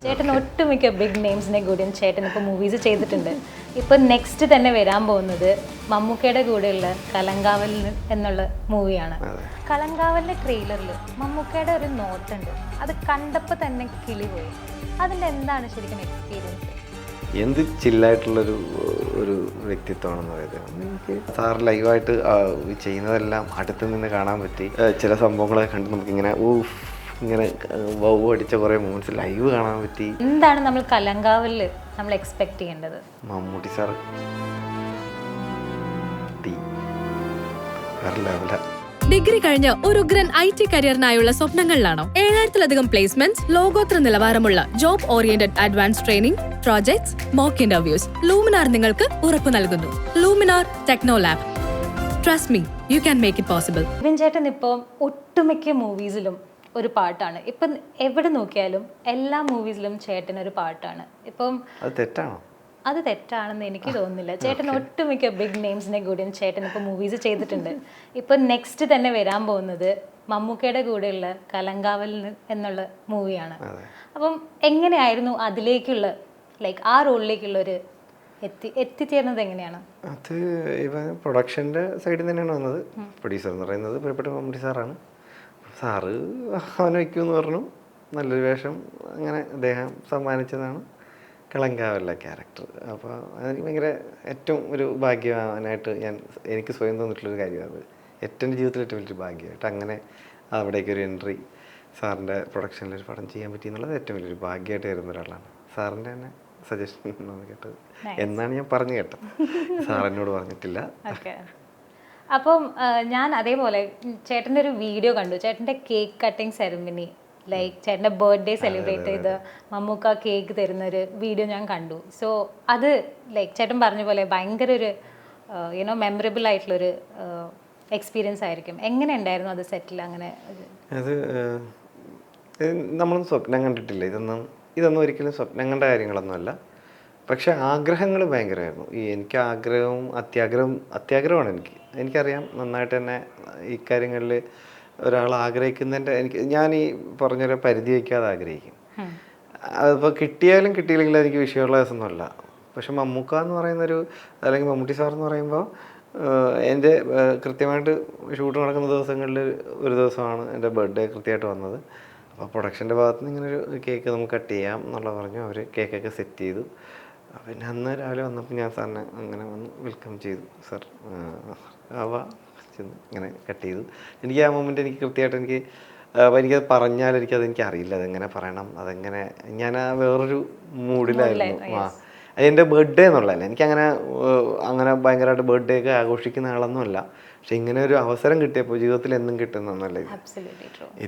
ചേട്ടൻ ഒട്ടുമിക്ക ബിഗ് നെയിംസിനെ കൂടിയും ചേട്ടൻ ഇപ്പോൾ മൂവീസ് ചെയ്തിട്ടുണ്ട്. ഇപ്പം നെക്സ്റ്റ് തന്നെ വരാൻ പോകുന്നത് മമ്മൂക്കയുടെ കൂടെയുള്ള കലങ്കാവൽ എന്നുള്ള മൂവിയാണ്. കലങ്കാവലിൻ്റെ ട്രെയിലറിൽ മമ്മൂക്കയുടെ ഒരു നോട്ടുണ്ട്, അത് കണ്ടപ്പോൾ തന്നെ കിളി പോയി. അതിൻ്റെ എന്താണ് ശരിക്കും എക്സ്പീരിയൻസ്? എന്ത് ചില്ലായിട്ടുള്ളൊരു ഒരു വ്യക്തിത്വമാണെന്ന് പറയുന്നത്. എനിക്ക് സാർ ലൈവായിട്ട് ചെയ്യുന്നതെല്ലാം അടുത്ത് നിന്ന് കാണാൻ പറ്റി. ചില സംഭവങ്ങളൊക്കെ കണ്ട് നമുക്കിങ്ങനെ ഇങ്ങനെ വൗ അടിച്ച കുറേ മൂമെന്റ്സ് ലൈവ് കാണാൻ പറ്റി. എന്താണ് നമ്മൾ കലങ്കാവലിൽ നമ്മൾ എക്സ്പെക്ട് ചെയ്യേണ്ടത്? മമ്മൂട്ടി സാർ വേറെ ലെവലാ. ഡിഗ്രി കഴിഞ്ഞ് ഒരു ഉഗ്രൻ IT കരിയറിനായുള്ള സ്വപ്നങ്ങളിലാണോ? 7000-ലധികം പ്ലേസ്മെന്റ്സ്, ലോകോത്തര നിലവാരമുള്ള job oriented advance training, projects, mock interviews Luminar നിങ്ങൾക്ക് ഉറപ്പു നൽകുന്നു. Luminar techno lab. Trust me, you can make it possible. ഇവൻ ചേട്ടൻ ഇപ്പോൾ ഒട്ടുമിക്ക മൂവീസിലും ഒരു പാട്ടാണ്. ഇപ്പം എവിടെ നോക്കിയാലും എല്ലാ മൂവീസിലും ചേട്ടൻ ഒരു പാട്ടാണ്. ഇപ്പം അത് തെറ്റാണോ? അത് തെറ്റാണെന്ന് എനിക്ക് തോന്നുന്നില്ല. ചേട്ടൻ ഒട്ടുമിക്ക ബിഗ് നെയിംസിനെ കൂടിയും ചേട്ടൻ ഇപ്പോൾ മൂവീസ് ചെയ്തിട്ടുണ്ട്. ഇപ്പം നെക്സ്റ്റ് തന്നെ വരാൻ പോകുന്നത് മമ്മൂക്കയുടെ കൂടെയുള്ള കലങ്കാവൽ എന്നുള്ള മൂവിയാണ്. അപ്പം എങ്ങനെയായിരുന്നു അതിലേക്കുള്ള ലൈക്ക് ആ റോളിലേക്കുള്ള ഒരു എത്തിച്ചേർന്നത് എങ്ങനെയാണ്? അത് ഇവൻ പ്രൊഡക്ഷൻ്റെ സൈഡിൽ തന്നെയാണ് വന്നത്. പ്രൊഡ്യൂസർ എന്ന് പറയുന്നത് പ്രിയപ്പെട്ട മമ്മൂട്ടി സാറാണ്. സാറ് അവനെ വയ്ക്കുമെന്ന് പറഞ്ഞു. നല്ലൊരു വേഷം അങ്ങനെ അദ്ദേഹം സമ്മാനിച്ചതാണ് കളങ്കാവലിലെ ക്യാരക്ടർ. അപ്പോൾ അതെനിക്ക് ഭയങ്കര ഏറ്റവും ഒരു ഭാഗ്യവാനായിട്ട് എനിക്ക് സ്വയം തോന്നിയിട്ടുള്ളൊരു കാര്യമാണ്. എൻ്റെ ജീവിതത്തിൽ ഏറ്റവും വലിയൊരു ഭാഗ്യമായിട്ട് അങ്ങനെ അവിടേക്കൊരു എൻട്രി സാറിൻ്റെ പ്രൊഡക്ഷനിലൊരു പടം ചെയ്യാൻ പറ്റി എന്നുള്ളത് ഏറ്റവും വലിയൊരു ഭാഗ്യമായിട്ട് വരുന്ന ഒരാളാണ്. സാറിൻ്റെ തന്നെ സജഷൻ കേട്ടത് എന്നാണ് ഞാൻ പറഞ്ഞു കേട്ടത്. സാറെന്നോട് പറഞ്ഞിട്ടില്ല. അപ്പം ഞാൻ അതേപോലെ ചേട്ടൻ്റെ ഒരു വീഡിയോ കണ്ടു. ചേട്ടൻ്റെ കേക്ക് കട്ടിങ് സെറമണി, ലൈക്ക് ചേട്ടൻ്റെ ബർത്ത്ഡേ സെലിബ്രേറ്റ് ചെയ്ത് മമ്മൂക്ക കേക്ക് തരുന്നൊരു വീഡിയോ ഞാൻ കണ്ടു. സോ അത് ലൈക്ക് ചേട്ടൻ പറഞ്ഞ പോലെ ഭയങ്കര ഒരു മെമ്മറബിൾ ആയിട്ടുള്ളൊരു എക്സ്പീരിയൻസ് ആയിരിക്കും. എങ്ങനെ ഉണ്ടായിരുന്നു അത് സെറ്റിൽ? അങ്ങനെ അത് നമ്മളൊന്നും സ്വപ്നം കണ്ടിട്ടില്ല. ഇതൊന്നും ഒരിക്കലും സ്വപ്നം കണ്ട കാര്യങ്ങളൊന്നുമല്ല. പക്ഷെ ആഗ്രഹങ്ങൾ ഭയങ്കരമായിരുന്നു. എനിക്ക് അത്യാഗ്രഹമാണ് എനിക്കറിയാം നന്നായിട്ട് തന്നെ ഈ കാര്യങ്ങളിൽ ഒരാൾ ആഗ്രഹിക്കുന്നതിൻ്റെ ഞാൻ ഈ പറഞ്ഞൊരു പരിധി വയ്ക്കാതെ ആഗ്രഹിക്കും. അതിപ്പോൾ കിട്ടിയാലും കിട്ടിയില്ലെങ്കിലും എനിക്ക് വിഷയമുള്ള ദിവസമൊന്നുമല്ല. പക്ഷെ മമ്മൂക്ക എന്ന് പറയുന്നൊരു അല്ലെങ്കിൽ മമ്മൂട്ടി സാർ എന്ന് പറയുമ്പോൾ എൻ്റെ കൃത്യമായിട്ട് ഷൂട്ട് നടക്കുന്ന ദിവസങ്ങളിൽ ഒരു ദിവസമാണ് എൻ്റെ ബർത്ത്ഡേ കൃത്യമായിട്ട് വന്നത്. അപ്പോൾ പ്രൊഡക്ഷൻ്റെ ഭാഗത്ത് നിന്ന് ഇങ്ങനെ ഒരു കേക്ക് നമുക്ക് കട്ട് ചെയ്യാം എന്നുള്ള പറഞ്ഞു. അവർ കേക്കൊക്കെ സെറ്റ് ചെയ്തു. പിന്നെ അന്ന് രാവിലെ വന്നപ്പോൾ ഞാൻ സാറിനെ അങ്ങനെ വന്ന് വെൽക്കം ചെയ്തു. സാർ ഇങ്ങനെ കട്ട് ചെയ്തു. എനിക്ക് ആ മൊമെൻ്റ് എനിക്ക് കൃത്യമായിട്ട് എനിക്കത് പറഞ്ഞാൽ എനിക്ക് അറിയില്ല അതെങ്ങനെ പറയണം, അതെങ്ങനെ ഞാൻ ആ വേറൊരു മൂഡിലായിരുന്നു. എൻ്റെ ബർത്ത്ഡേ എന്നുള്ളതല്ല, അങ്ങനെ ഭയങ്കരമായിട്ട് ബർത്ത്ഡേ ഒക്കെ ആഘോഷിക്കുന്ന ആളൊന്നുമല്ല. പക്ഷെ ഇങ്ങനെ ഒരു അവസരം കിട്ടിയപ്പോൾ ജീവിതത്തിൽ എന്നും കിട്ടുന്നൊന്നല്ല.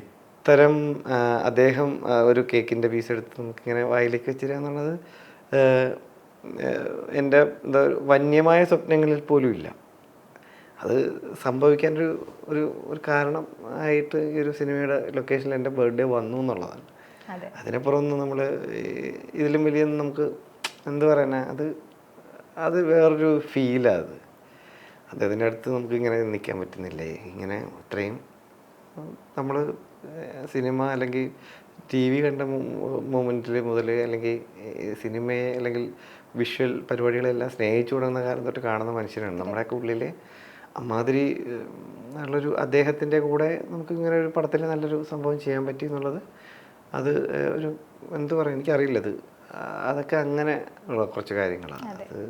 ഇത്തരം അദ്ദേഹം ഒരു കേക്കിൻ്റെ പീസ് എടുത്ത് നമുക്കിങ്ങനെ വായിലേക്ക് വെച്ചിരിക്കുക എന്നുള്ളത് എൻ്റെ വന്യമായ സ്വപ്നങ്ങളിൽ പോലും ഇല്ല. അത് സംഭവിക്കാൻ ഒരു കാരണം ആയിട്ട് ഈ ഒരു സിനിമയുടെ ലൊക്കേഷനിൽ എൻ്റെ ബർത്ത്ഡേ വന്നു എന്നുള്ളതാണ്. അതിനപ്പുറമൊന്നും നമ്മൾ ഇതിലും വലിയ നമുക്ക് എന്ത് പറയാനാ, അത് വേറൊരു ഫീലാണ്. അദ്ദേഹത്തിൻ്റെ അടുത്ത് നമുക്ക് ഇങ്ങനെ നിൽക്കാൻ പറ്റുന്നില്ലേ. ഇങ്ങനെ ഇത്രയും നമ്മൾ സിനിമ അല്ലെങ്കിൽ TV കണ്ട മൊമെൻറ്റിൽ മുതൽ അല്ലെങ്കിൽ സിനിമയെ അല്ലെങ്കിൽ വിഷ്വൽ പരിപാടികളെല്ലാം സ്നേഹിച്ചു തുടങ്ങുന്ന കാലം തൊട്ട് കാണുന്ന മനുഷ്യനാണ്. നമ്മുടെയൊക്കെ ഉള്ളിൽ അമ്മാതിരി നല്ലൊരു അദ്ദേഹത്തിൻ്റെ കൂടെ നമുക്ക് ഇങ്ങനെ ഒരു പടത്തിൽ നല്ലൊരു സംഭവം ചെയ്യാൻ പറ്റി എന്നുള്ളത് അത് ഒരു എന്ത് പറയാം എനിക്കറിയില്ലത്. അതൊക്കെ അങ്ങനെ ഉള്ള കുറച്ച് കാര്യങ്ങളാണ്. അത്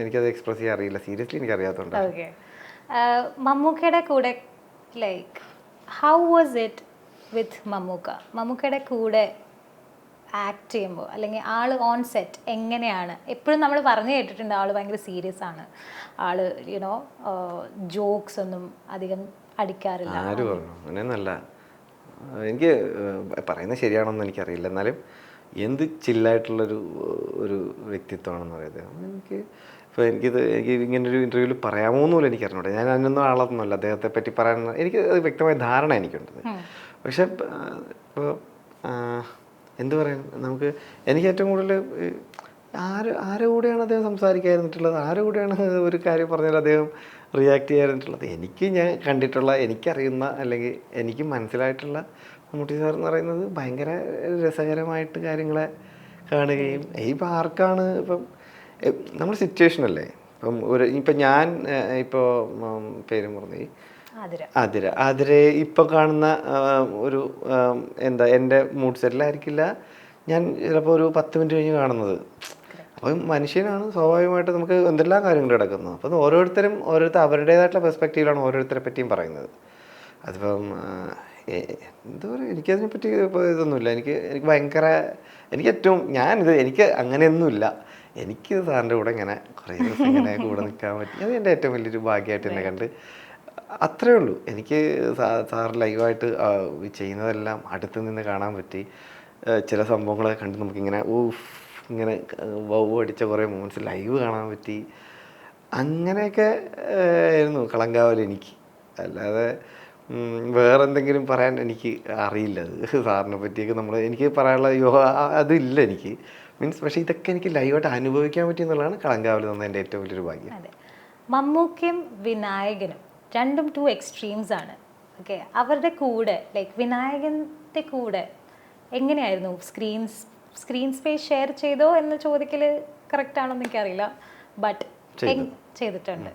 എനിക്കത് എക്സ്പ്രസ് ചെയ്യാൻ അറിയില്ല. സീരിയസ്ലി എനിക്കറിയാത്തതുകൊണ്ട്. മമ്മൂക്കയുടെ കൂടെ like how was it with മമ്മൂക്കയുടെ കൂടെ ആക്ട് ചെയ്യുമ്പോൾ അല്ലെങ്കിൽ ആൾ ഓൺ സെറ്റ് എങ്ങനെയാണ്? എപ്പോഴും നമ്മൾ പറഞ്ഞു കേട്ടിട്ടുണ്ട് ആൾ ഭയങ്കര സീരിയസ് ആണ്, ആൾ ജോക്സ് ഒന്നും അധികം അടിക്കാറില്ല. ആര് പറഞ്ഞു? അങ്ങനെയൊന്നല്ല. എനിക്ക് പറയുന്നത് ശരിയാണോന്ന് എനിക്കറിയില്ല. എന്നാലും എന്ത് ചില്ലായിട്ടുള്ളൊരു വ്യക്തിത്വമാണെന്ന് പറയുന്നത്. എനിക്ക് ഇങ്ങനൊരു ഇൻ്റർവ്യൂവിൽ പറയാമോന്നുമില്ല എനിക്കറിഞ്ഞൂടെ. ഞാൻ അതിനൊന്നും ആളൊന്നുമല്ല അദ്ദേഹത്തെ പറ്റി പറയാൻ. എനിക്ക് അത് വ്യക്തമായ ധാരണ എനിക്കുണ്ട്. പക്ഷെ ഇപ്പോൾ എന്ത് പറയാൻ എനിക്ക് ഏറ്റവും കൂടുതൽ ആരുടെ കൂടെയാണ് അദ്ദേഹം സംസാരിക്കാതിരുന്നിട്ടുള്ളത്, ആരുടെ കൂടെയാണ് ഒരു കാര്യം പറഞ്ഞാൽ അദ്ദേഹം റിയാക്ട് ചെയ്യാതിരുന്നിട്ടുള്ളത്. ഞാൻ കണ്ടിട്ടുള്ള എനിക്കറിയുന്ന അല്ലെങ്കിൽ എനിക്ക് മനസ്സിലായിട്ടുള്ള മമ്മൂട്ടി സാർ എന്ന് പറയുന്നത് ഭയങ്കര രസകരമായിട്ട് കാര്യങ്ങളെ കാണുകയും ഇപ്പം ആർക്കാണ് ഇപ്പം നമ്മുടെ സിറ്റുവേഷൻ അല്ലേ. ഇപ്പം ഞാൻ ഇപ്പോൾ പേര് പറഞ്ഞു ആതിര ഇപ്പം കാണുന്ന ഒരു എന്താ എൻ്റെ മൂഡ് സെറ്റിലായിരിക്കില്ല ഞാൻ ചിലപ്പോൾ ഒരു 10 മിനിറ്റ് കഴിഞ്ഞ് കാണുന്നത്. അപ്പം മനുഷ്യനാണ്, സ്വാഭാവികമായിട്ട് നമുക്ക് എന്തെല്ലാം കാര്യങ്ങൾ കിടക്കുന്നു. അപ്പം ഓരോരുത്തർ അവരുടേതായിട്ടുള്ള പെർസ്പെക്റ്റീവിലാണ് ഓരോരുത്തരെ പറ്റിയും പറയുന്നത്. അതിപ്പം എന്താ പറയുക, എനിക്കതിനെ പറ്റി ഇപ്പോൾ ഇതൊന്നുമില്ല. എനിക്ക് ഭയങ്കര എനിക്ക് അങ്ങനെയൊന്നുമില്ല. എനിക്ക് സാറിൻ്റെ കൂടെ ഇങ്ങനെ കുറേ ദിവസം ഇങ്ങനെ കൂടെ നിൽക്കാൻ പറ്റി, അത് എൻ്റെ ഏറ്റവും വലിയൊരു ഭാഗ്യമായിട്ട് എന്നെ കണ്ട്. അത്രേ ഉള്ളൂ. എനിക്ക് സാർ ലൈവായിട്ട് ചെയ്യുന്നതെല്ലാം അടുത്ത് നിന്ന് കാണാൻ പറ്റി. ചില സംഭവങ്ങളൊക്കെ കണ്ട് നമുക്കിങ്ങനെ ഇങ്ങനെ വൗ അടിച്ച കുറേ മൊമെൻറ്റ്സ് ലൈവ് കാണാൻ പറ്റി. അങ്ങനെയൊക്കെ ആയിരുന്നു കളങ്കാവൽ എനിക്ക്. അല്ലാതെ വേറെ എന്തെങ്കിലും പറയാൻ എനിക്ക് അറിയില്ല. അത് സാറിനെ പറ്റിയൊക്കെ എനിക്ക് പറയാനുള്ള അതില്ല എനിക്ക്. മീൻസ് പക്ഷേ ഇതൊക്കെ എനിക്ക് ലൈവായിട്ട് അനുഭവിക്കാൻ പറ്റി എന്നുള്ളതാണ് കളങ്കാവൽ തന്ന എൻ്റെ ഏറ്റവും വലിയൊരു ഭാഗ്യം. അതെ, മമ്മൂക്കയും വിനായകനും രണ്ടും 2 എക്സ്ട്രീംസ് ആണ്. ഓക്കെ, അവരുടെ കൂടെ ലൈക്ക് വിനായകൻ്റെ കൂടെ എങ്ങനെയായിരുന്നു സ്ക്രീൻ സ്പേസ് ഷെയർ ചെയ്തോ എന്ന് ചോദിക്കൽ കറക്റ്റ് ആണോ എന്ന് എനിക്കറിയില്ല, ബട്ട് ചെയ്തിട്ടുണ്ട്.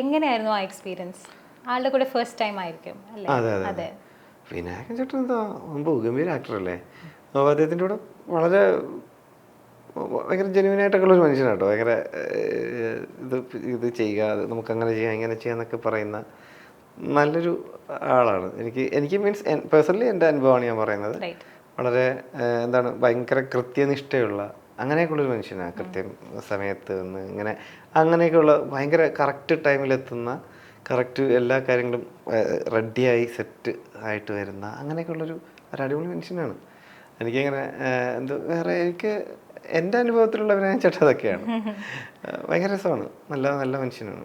എങ്ങനെയായിരുന്നു ആ എക്സ്പീരിയൻസ്? ആളുടെ കൂടെ ഫസ്റ്റ് ടൈം ആയിരിക്കും അല്ലേ? അതെ, വിനായകൻ ചേട്ടൻ എന്താ ഗംഭീര ആക്ടറല്ലേ. അദ്ദേഹത്തിൻ്റെ കൂടെ വളരെ ഭയങ്കര ജെന്യുവനായിട്ടൊക്കെ ഒരു മനുഷ്യനാട്ടോ. ഭയങ്കര ഇത് ചെയ്യുക, നമുക്കങ്ങനെ ചെയ്യാം ഇങ്ങനെ ചെയ്യാന്നൊക്കെ പറയുന്ന നല്ലൊരു ആളാണ്. എനിക്ക് മീൻസ് പേഴ്സണലി എൻ്റെ അനുഭവമാണ് ഞാൻ പറയുന്നത്. വളരെ എന്താണ് ഭയങ്കര കൃത്യനിഷ്ഠയുള്ള അങ്ങനെയൊക്കെയുള്ളൊരു മനുഷ്യനാണ്. കൃത്യം സമയത്ത് നിന്ന് അങ്ങനെയൊക്കെയുള്ള ഭയങ്കര കറക്റ്റ് ടൈമിലെത്തുന്ന, കറക്റ്റ് എല്ലാ കാര്യങ്ങളും റെഡിയായി സെറ്റ് ആയിട്ട് വരുന്ന അങ്ങനെയൊക്കെയുള്ളൊരു അടിപൊളി മനുഷ്യനാണ്. എനിക്കങ്ങനെ വേറെ എൻ്റെ അനുഭവത്തിലുള്ള വിനായകൻ ചേട്ടൻ അതൊക്കെയാണ്. ഭയങ്കര രസമാണ്, നല്ല മനുഷ്യനാണ്.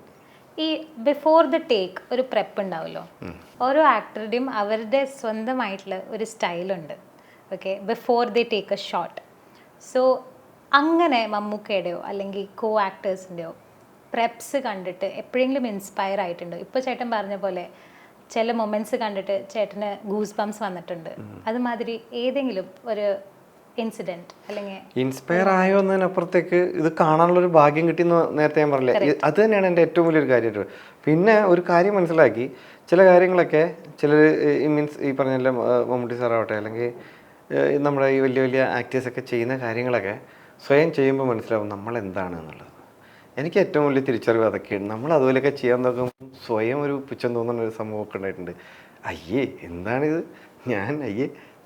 ഈ ബിഫോർ ദ ടേക്ക് ഒരു പ്രെപ്പ് ഉണ്ടാവുമല്ലോ, ഓരോ ആക്ടറുടെയും അവരുടെ സ്വന്തമായിട്ടുള്ള ഒരു സ്റ്റൈലുണ്ട്. Okay, before the take a shot. So അങ്ങനെ മമ്മൂക്കയുടെയോ അല്ലെങ്കിൽ കോ ആക്ടേഴ്സിൻ്റെയോ പ്രെപ്സ് കണ്ടിട്ട് എപ്പോഴെങ്കിലും ഇൻസ്പയർ ആയിട്ടുണ്ടോ? ഇപ്പോൾ ചേട്ടൻ പറഞ്ഞ പോലെ ചില മൊമെൻറ്റ്സ് കണ്ടിട്ട് ചേട്ടന് ഗൂസ് ബംസ് വന്നിട്ടുണ്ട്. അതുമാതിരി ഏതെങ്കിലും ഒരു ഇൻസിഡൻറ്റ് അല്ലെങ്കിൽ ഇൻസ്പയർ ആയോ എന്നതിനപ്പുറത്തേക്ക് ഇത് കാണാനുള്ളൊരു ഭാഗ്യം കിട്ടിയെന്ന് നേരത്തെ ഞാൻ പറഞ്ഞില്ലേ, അത് തന്നെയാണ് എൻ്റെ ഏറ്റവും വലിയൊരു കാര്യമായിട്ട്. പിന്നെ ഒരു കാര്യം മനസ്സിലാക്കി, ചില കാര്യങ്ങളൊക്കെ ചിലർ മീൻസ് ഈ പറഞ്ഞ മമ്മൂട്ടി സാറാവട്ടെ അല്ലെങ്കിൽ നമ്മുടെ ഈ വലിയ വലിയ ആക്ടേഴ്സൊക്കെ ചെയ്യുന്ന കാര്യങ്ങളൊക്കെ സ്വയം ചെയ്യുമ്പോൾ മനസ്സിലാവും നമ്മൾ എന്താണ് എന്നുള്ളത്. എനിക്ക് ഏറ്റവും വലിയ തിരിച്ചറിവ് അതൊക്കെയാണ്. നമ്മൾ അതുപോലെയൊക്കെ ചെയ്യാൻ നോക്കുമ്പോൾ സ്വയം ഒരു പുച്ഛം തോന്നുന്ന ഒരു സംഭവമൊക്കെ ഉണ്ടായിട്ടുണ്ട്. എന്താണിത്,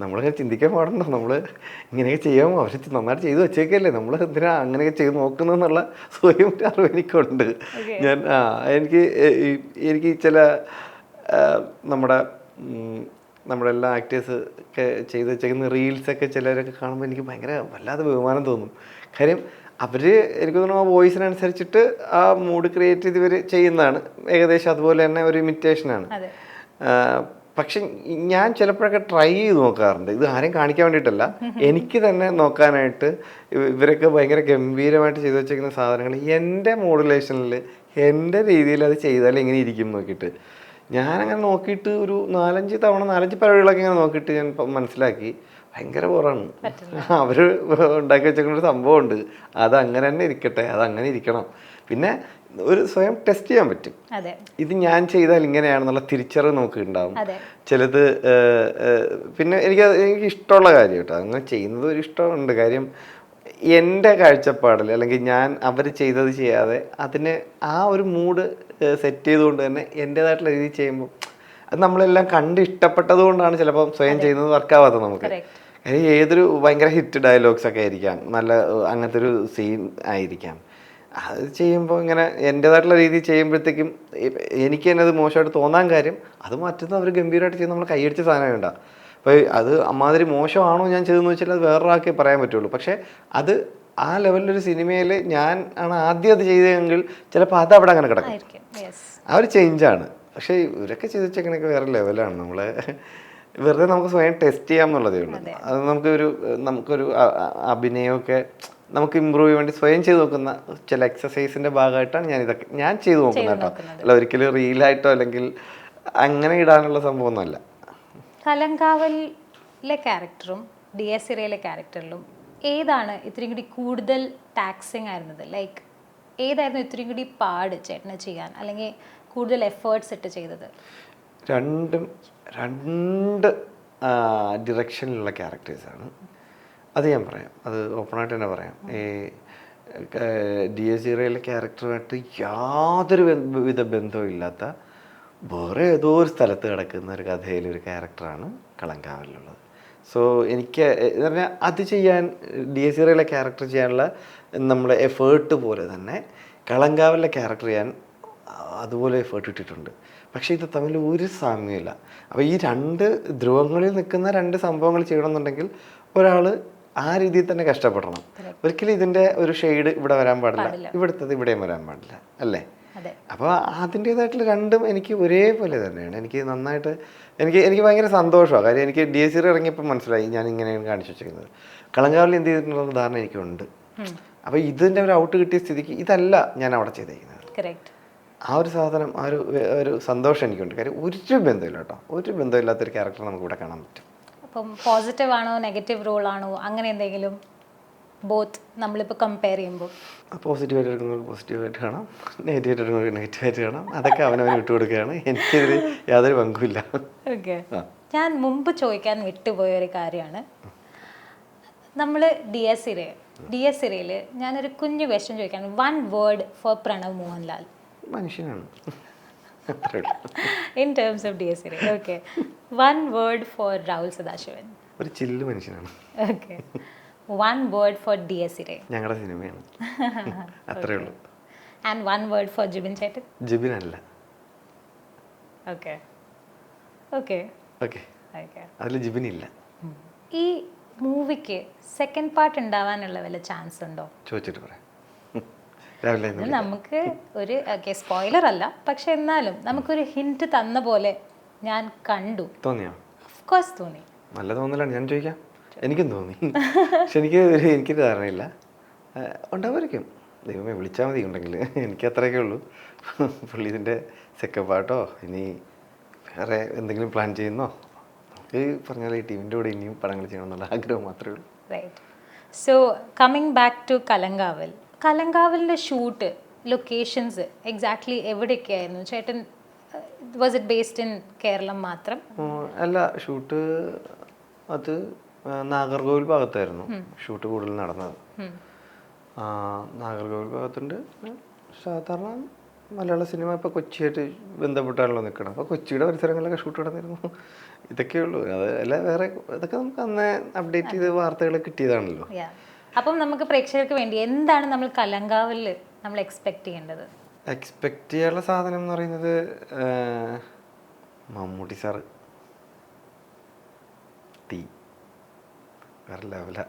നമ്മളങ്ങനെ ചിന്തിക്കാൻ പാടുണ്ടോ, നമ്മൾ ഇങ്ങനെയൊക്കെ ചെയ്യാമോ, അവർ നന്നായിട്ട് ചെയ്ത് വെച്ചേക്കല്ലേ, നമ്മൾ എന്തിനാ അങ്ങനെയൊക്കെ ചെയ്ത് നോക്കുന്നതെന്നുള്ള സ്വയം ഒരു അറിവ് എനിക്കുണ്ട്. എനിക്ക് ചില നമ്മുടെ എല്ലാ ആക്ടേഴ്സ് ഒക്കെ ചെയ്ത് വെച്ചേക്കുന്ന റീൽസൊക്കെ ചിലരൊക്കെ കാണുമ്പോൾ എനിക്ക് ഭയങ്കര വല്ലാതെ ബഹുമാനം തോന്നും. കാര്യം എനിക്ക് തോന്നുന്നു ആ വോയിസിനനുസരിച്ചിട്ട് ആ മൂഡ് ക്രിയേറ്റ് ചെയ്ത് ഇവർ ചെയ്യുന്നതാണ്. ഏകദേശം അതുപോലെ തന്നെ ഒരു ഇമിറ്റേഷനാണ്. പക്ഷെ ഞാൻ ചിലപ്പോഴൊക്കെ ട്രൈ ചെയ്ത് നോക്കാറുണ്ട്. ഇത് ആരെയും കാണിക്കാൻ വേണ്ടിയിട്ടല്ല, എനിക്ക് തന്നെ നോക്കാനായിട്ട്. ഇവരൊക്കെ ഭയങ്കര ഗംഭീരമായിട്ട് ചെയ്തു വെച്ചേക്കുന്ന സാധനങ്ങൾ എൻ്റെ മോഡുലേഷനിൽ എൻ്റെ രീതിയിൽ അത് ചെയ്താൽ എങ്ങനെ ഇരിക്കും നോക്കിയിട്ട് ഞാനങ്ങനെ നോക്കിയിട്ട് ഒരു 4-5 പരിപാടികളൊക്കെ ഇങ്ങനെ നോക്കിയിട്ട് ഞാൻ മനസ്സിലാക്കി ഭയങ്കര ബോറാണ്. അവർ ഉണ്ടാക്കി വെച്ചേക്കുന്ന ഒരു സംഭവമുണ്ട്, അതങ്ങനെ തന്നെ ഇരിക്കട്ടെ, അതങ്ങനെ ഇരിക്കണം. പിന്നെ ഒരു സ്വയം ടെസ്റ്റ് ചെയ്യാൻ പറ്റും. ഇത് ഞാൻ ചെയ്താൽ ഇങ്ങനെയാണെന്നുള്ള തിരിച്ചറിവ് നമുക്ക് ഉണ്ടാവും. ചിലത് പിന്നെ എനിക്ക് ഇഷ്ടമുള്ള കാര്യം കേട്ടോ, അങ്ങനെ ചെയ്യുന്നത് ഒരു ഇഷ്ടമുണ്ട്. കാര്യം എൻ്റെ കാഴ്ചപ്പാടിൽ അല്ലെങ്കിൽ ഞാൻ അവർ ചെയ്തത് ചെയ്യാതെ അതിനെ ആ ഒരു മൂഡ് സെറ്റ് ചെയ്തുകൊണ്ട് തന്നെ എൻ്റേതായിട്ടുള്ള രീതിയിൽ ചെയ്യുമ്പോൾ അത് നമ്മളെല്ലാം കണ്ട് ഇഷ്ടപ്പെട്ടത് കൊണ്ടാണ് ചിലപ്പോൾ സ്വയം ചെയ്യുന്നത് വർക്കാവാത്തത് നമുക്ക്. ഏതൊരു ഭയങ്കര ഹിറ്റ് ഡയലോഗ്സൊക്കെ ആയിരിക്കാം, നല്ല അങ്ങനത്തെ ഒരു സീൻ ആയിരിക്കാം, അത് ചെയ്യുമ്പോൾ ഇങ്ങനെ എൻ്റേതായിട്ടുള്ള രീതിയിൽ ചെയ്യുമ്പോഴത്തേക്കും എനിക്ക് തന്നെ അത് മോശമായിട്ട് തോന്നാൻ കാര്യം അത് മറ്റൊന്ന് അവർ ഗംഭീരമായിട്ട് ചെയ്ത് നമ്മൾ കൈയടിച്ച സാധനം ഉണ്ടാകും. അപ്പോൾ അത് അമ്മാതിരി മോശമാണോ ഞാൻ ചെയ്തെന്ന് വെച്ചാൽ അത് വേറൊരാൾക്കേ പറയാൻ പറ്റുള്ളൂ. പക്ഷേ അത് ആ ലെവലിലൊരു സിനിമയിൽ ഞാൻ ആണ് ആദ്യം അത് ചെയ്തതെങ്കിൽ ചിലപ്പോൾ അത് അവിടെ അങ്ങനെ കിടക്കും. ആ ഒരു ചേഞ്ചാണ്. പക്ഷേ ഇവരൊക്കെ ചെയ്ത് വെച്ചേക്കണൊക്കെ വേറെ ലെവലാണ്. നമ്മളെ വെറുതെ നമുക്ക് സ്വയം ടെസ്റ്റ് ചെയ്യാമെന്നുള്ളതേ ഉള്ളൂ. അത് നമുക്കൊരു അഭിനയമൊക്കെ നമുക്ക് ഇമ്പ്രൂവ് ചെയ്യാൻ വേണ്ടി സ്വയം ചെയ്ത് നോക്കുന്ന ചില എക്സസൈസിൻ്റെ ഭാഗമായിട്ടാണ് ഞാൻ ചെയ്ത് നോക്കുന്നത് കേട്ടോ. അല്ല ഒരിക്കലും റീലായിട്ടോ അല്ലെങ്കിൽ അങ്ങനെ ഇടാനുള്ള സംഭവമൊന്നുമല്ല. കലങ്കാവലിലെ ക്യാരക്ടറും DSRയിലെ ക്യാരക്ടറിലും ഏതാണ് ഇത്രയും കൂടി കൂടുതൽ ടാക്സിങ് ആയിരുന്നത്? ലൈക്ക് ഏതായിരുന്നു ഇത്രയും കൂടി പാട് ചേട്ടന് ചെയ്യാൻ, അല്ലെങ്കിൽ കൂടുതൽ എഫേർട്സ് ഇട്ട് ചെയ്തത്? രണ്ട് ഡിറക്ഷനിലുള്ള ക്യാരക്ടേഴ്സാണ്. അത് ഞാൻ പറയാം, അത് ഓപ്പണായിട്ട് തന്നെ പറയാം. ഈ DSGറയിലെ ക്യാരക്ടറുമായിട്ട് യാതൊരു വിധ ബന്ധവും ഇല്ലാത്ത വേറെ ഏതോ ഒരു സ്ഥലത്ത് കിടക്കുന്ന ഒരു കഥയിലൊരു ക്യാരക്ടറാണ് കളങ്കാവലിലുള്ളത്. സോ എനിക്ക് എന്ന് പറഞ്ഞാൽ അത് ചെയ്യാൻ DSGറയിലെ ക്യാരക്ടർ ചെയ്യാനുള്ള നമ്മുടെ എഫേർട്ട് പോലെ തന്നെ കളങ്കാവലിലെ ക്യാരക്ടർ ചെയ്യാൻ അതുപോലെ എഫേർട്ട് ഇട്ടിട്ടുണ്ട്. പക്ഷേ ഇത് തമ്മിൽ ഒരു സാമ്യമില്ല. അപ്പോൾ ഈ രണ്ട് ധ്രുവങ്ങളിൽ നിൽക്കുന്ന രണ്ട് സംഭവങ്ങൾ ചെയ്യണമെന്നുണ്ടെങ്കിൽ ഒരാൾ ആ രീതിയിൽ തന്നെ കഷ്ടപ്പെടണം. ഒരിക്കലും ഇതിൻ്റെ ഒരു ഷെയ്ഡ് ഇവിടെ വരാൻ പാടില്ല, ഇവിടുത്തത് ഇവിടെയും വരാൻ പാടില്ല, അല്ലേ? അപ്പോൾ അതിൻ്റേതായിട്ടുള്ള രണ്ടും എനിക്ക് ഒരേപോലെ തന്നെയാണ്. എനിക്ക് നന്നായിട്ട് എനിക്ക് ഭയങ്കര സന്തോഷമാണ്. കാര്യം എനിക്ക് DSG ഇറങ്ങിയപ്പോൾ മനസ്സിലായി ഞാൻ ഇങ്ങനെയാണ് കാണിച്ചു വെച്ചിരിക്കുന്നത്. കളങ്കാവലിൽ എന്ത് ചെയ്തിട്ടുള്ള ഉദാഹരണം എനിക്കുണ്ട്. അപ്പോൾ ഇതിൻ്റെ ഒരു ഔട്ട് കിട്ടിയ സ്ഥിതിക്ക് ഇതല്ല ഞാൻ അവിടെ ചെയ്തേക്കുന്നത്. ആ ഒരു സാധനം, ആ ഒരു സന്തോഷം എനിക്കുണ്ട്. കാര്യം ഒരു ബന്ധമില്ല കേട്ടോ, ഒരു ബന്ധമില്ലാത്തൊരു ക്യാരക്ടർ നമുക്ക് ഇവിടെ കാണാൻ പറ്റും. അപ്പം പോസിറ്റീവ് ആണോ നെഗറ്റീവ് റോൾ ആണോ അങ്ങനെ എന്തെങ്കിലും? ബോത്ത് നമ്മളിപ്പോൾ കമ്പയർ ചെയ്യുമ്പോൾ പോസിറ്റീവായിട്ട് എടുക്കുന്നത് പോസിറ്റീവായിട്ട് കാണാം, നെഗറ്റീവായിട്ട് എടുക്കുന്നത് നെഗറ്റീവായിട്ട് കാണാം. അതൊക്കെ അവനവന് വിട്ടുകൊടുക്കുകയാണ്. എനിക്കതിൽ യാതൊരു പങ്കുമില്ല. ഓക്കെ. ഞാൻ മുമ്പ് ചോദിക്കാൻ വിട്ടുപോയ ഒരു കാര്യമാണ്, നമ്മൾ DSGയിൽ ഞാനൊരു കുഞ്ഞു ക്വസ്റ്റ്യൻ ചോദിക്കാണ്. 1 word ഫോർ പ്രണവ് മോഹൻലാൽ. മനുഷ്യനാണ്. In terms of DSG, okay. 1 word for Rahul Sadashivan. ഒരു ചില്ല് മനുഷ്യനാണ്. Okay. 1 word for DSG. ഞങ്ങളുടെ സിനിമയാണ്, അത്രേ ഉള്ളൂ. And 1 word for Jibin Chetan. Jibin അല്ല. Okay. Okay. ഓക്കെ, അതിൽ ജിബിൻ ഇല്ല. ഈ മൂവിക്ക് സെക്കൻഡ് പാർട്ട് ഉണ്ടാവാനുള്ള വല്ല ചാൻസ് ഉണ്ടോ? ചോദിച്ചിട്ട് പറയാം. നമുക്ക് ഒരു സ്പോയിലർ അല്ല, പക്ഷെ എന്നാലും നമുക്കൊരു ഹിന്റ് തന്ന പോലെ ഞാൻ കണ്ടു. തോന്നിയോ? ഓഫ് കോഴ്സ് തോന്നി. നല്ല തോന്നലാണ്. ഞാൻ ചോദിക്കാം. എനിക്കും തോന്നി, പക്ഷെ എനിക്കൊരു ധാരണയില്ല. ഉണ്ടാവുമായിരിക്കും, ദൈവമേ വിളിച്ചാൽ മതി ഉണ്ടെങ്കിൽ. എനിക്ക് അത്രയൊക്കെ ഉള്ളൂ. പുള്ളി ഇതിൻ്റെ സെക്കൻഡ് പാർട്ടോ ഇനി വേറെ എന്തെങ്കിലും പ്ലാൻ ചെയ്യുന്നോ, നമുക്ക് പറഞ്ഞാൽ ഈ ടീമിൻ്റെ കൂടെ ഇനിയും പടങ്ങൾ ചെയ്യണമെന്നുള്ള ആഗ്രഹം മാത്രമേ ഉള്ളൂ. Right. So coming back to കലങ്കാവലിൻ്റെ ഷൂട്ട് ലൊക്കേഷൻസ് എക്സാക്ട്ലി എവിടെയൊക്കെയായിരുന്നു ചേട്ടൻ? Was it based in Keralam മാത്രം? അല്ല, ഷൂട്ട് അത് നാഗർകോവിൽ ഭാഗത്തായിരുന്നു ഷൂട്ട് കൂടുതൽ നടന്നത്. നാഗർകോവിൽ ഭാഗത്തുണ്ട്. സാധാരണ മലയാള സിനിമ ഇപ്പോൾ കൊച്ചിയായിട്ട് ബന്ധപ്പെട്ടാണല്ലോ നിൽക്കണം. അപ്പോൾ കൊച്ചിയുടെ പരിസരങ്ങളിലൊക്കെ ഷൂട്ട് നടന്നിരുന്നു. ഇതൊക്കെയുള്ളൂ. അത് അല്ല വേറെ ഇതൊക്കെ നമുക്ക് അന്ന് അപ്ഡേറ്റ് ചെയ്ത് വാർത്തകൾ കിട്ടിയതാണല്ലോ. അപ്പം നമുക്ക് പ്രേക്ഷകർക്ക് വേണ്ടി എന്താണ് നമ്മൾ കലങ്കാവലിൽ നമ്മൾ എക്സ്പെക്ട് ചെയ്യേണ്ടത്? എക്സ്പെക്ട് ചെയ്യാനുള്ള സാധനം എന്ന് പറയുന്നത് മമ്മൂട്ടി സാറ് തീ വേറെ ലെവല.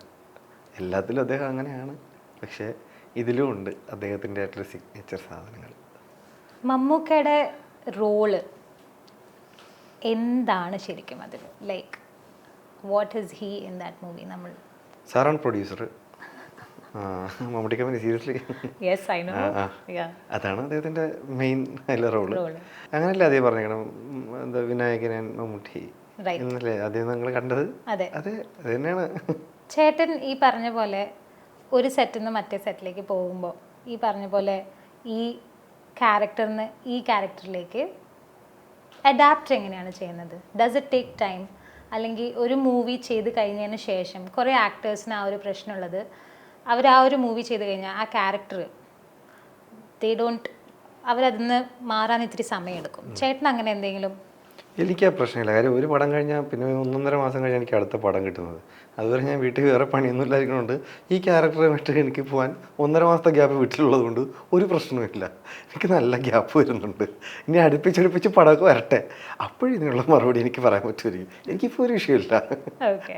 എല്ലാത്തിലും അദ്ദേഹം അങ്ങനെയാണ്, പക്ഷേ ഇതിലും ഉണ്ട് അദ്ദേഹത്തിൻ്റെ ആയിട്ടുള്ള സിഗ്നേച്ചർ സാധനങ്ങൾ. മമ്മൂക്കയുടെ റോള് എന്താണ് ശരിക്കും അതിൽ? Like what is he in that movie? നമ്മൾ സാറാണ് പ്രൊഡ്യൂസർ. Mammootty company seriously. അതാണ് അദ്ദേഹത്തിൻ്റെ മെയിൻ റോള്. അങ്ങനെയല്ലേ അതേ പറഞ്ഞേക്കണം, എന്താ വിനായകൻ മമ്മൂട്ടി എന്നല്ലേ അദ്ദേഹം നിങ്ങൾ കണ്ടത്? അതെ, അത് തന്നെയാണ്. ചേട്ടൻ ഈ പറഞ്ഞ പോലെ ഒരു സെറ്റിൽ നിന്ന് മറ്റേ സെറ്റിലേക്ക് പോകുമ്പോൾ ഈ പറഞ്ഞ പോലെ ഈ ക്യാരക്ടറിന് ഈ ക്യാരക്ടറിലേക്ക് അഡാപ്റ്റ് എങ്ങനെയാണ് ചെയ്യുന്നത്? Does it take time? അല്ലെങ്കിൽ ഒരു മൂവി ചെയ്ത് കഴിഞ്ഞതിന് ശേഷം കുറേ ആക്ടേഴ്സിന് ആ ഒരു പ്രശ്നമുള്ളത്, അവർ ആ ഒരു മൂവി ചെയ്ത് കഴിഞ്ഞാൽ ആ ക്യാരക്ടർ അവരതിൽ നിന്ന് മാറാൻ ഇത്തിരി സമയമെടുക്കും. ചേട്ടൻ അങ്ങനെ എന്തെങ്കിലും? എനിക്ക് ആ പ്രശ്നമില്ല. കാര്യം ഒരു പടം കഴിഞ്ഞാൽ പിന്നെ 1.5 മാസം കഴിഞ്ഞാൽ എനിക്ക് അടുത്ത പടം കിട്ടുന്നത്. അതുവരെ ഞാൻ വീട്ടിൽ വേറെ പണിയൊന്നും ഇല്ലായിരിക്കുന്നുണ്ട് ഈ ക്യാരക്ടറുമായിട്ട് എനിക്ക് പോകാൻ 1.5 മാസത്തെ ഗ്യാപ്പ് വീട്ടിലുള്ളത് കൊണ്ട് ഒരു പ്രശ്നവുമില്ല. എനിക്ക് നല്ല ഗ്യാപ്പ് വരുന്നുണ്ട്. ഇനി അടുപ്പിച്ചടുപ്പിച്ച് പടമൊക്കെ വരട്ടെ, അപ്പോഴിതിനുള്ള മറുപടി എനിക്ക് പറയാൻ പറ്റുമായിരിക്കും. എനിക്കിപ്പോൾ ഒരു വിഷയമില്ല. ഓക്കെ.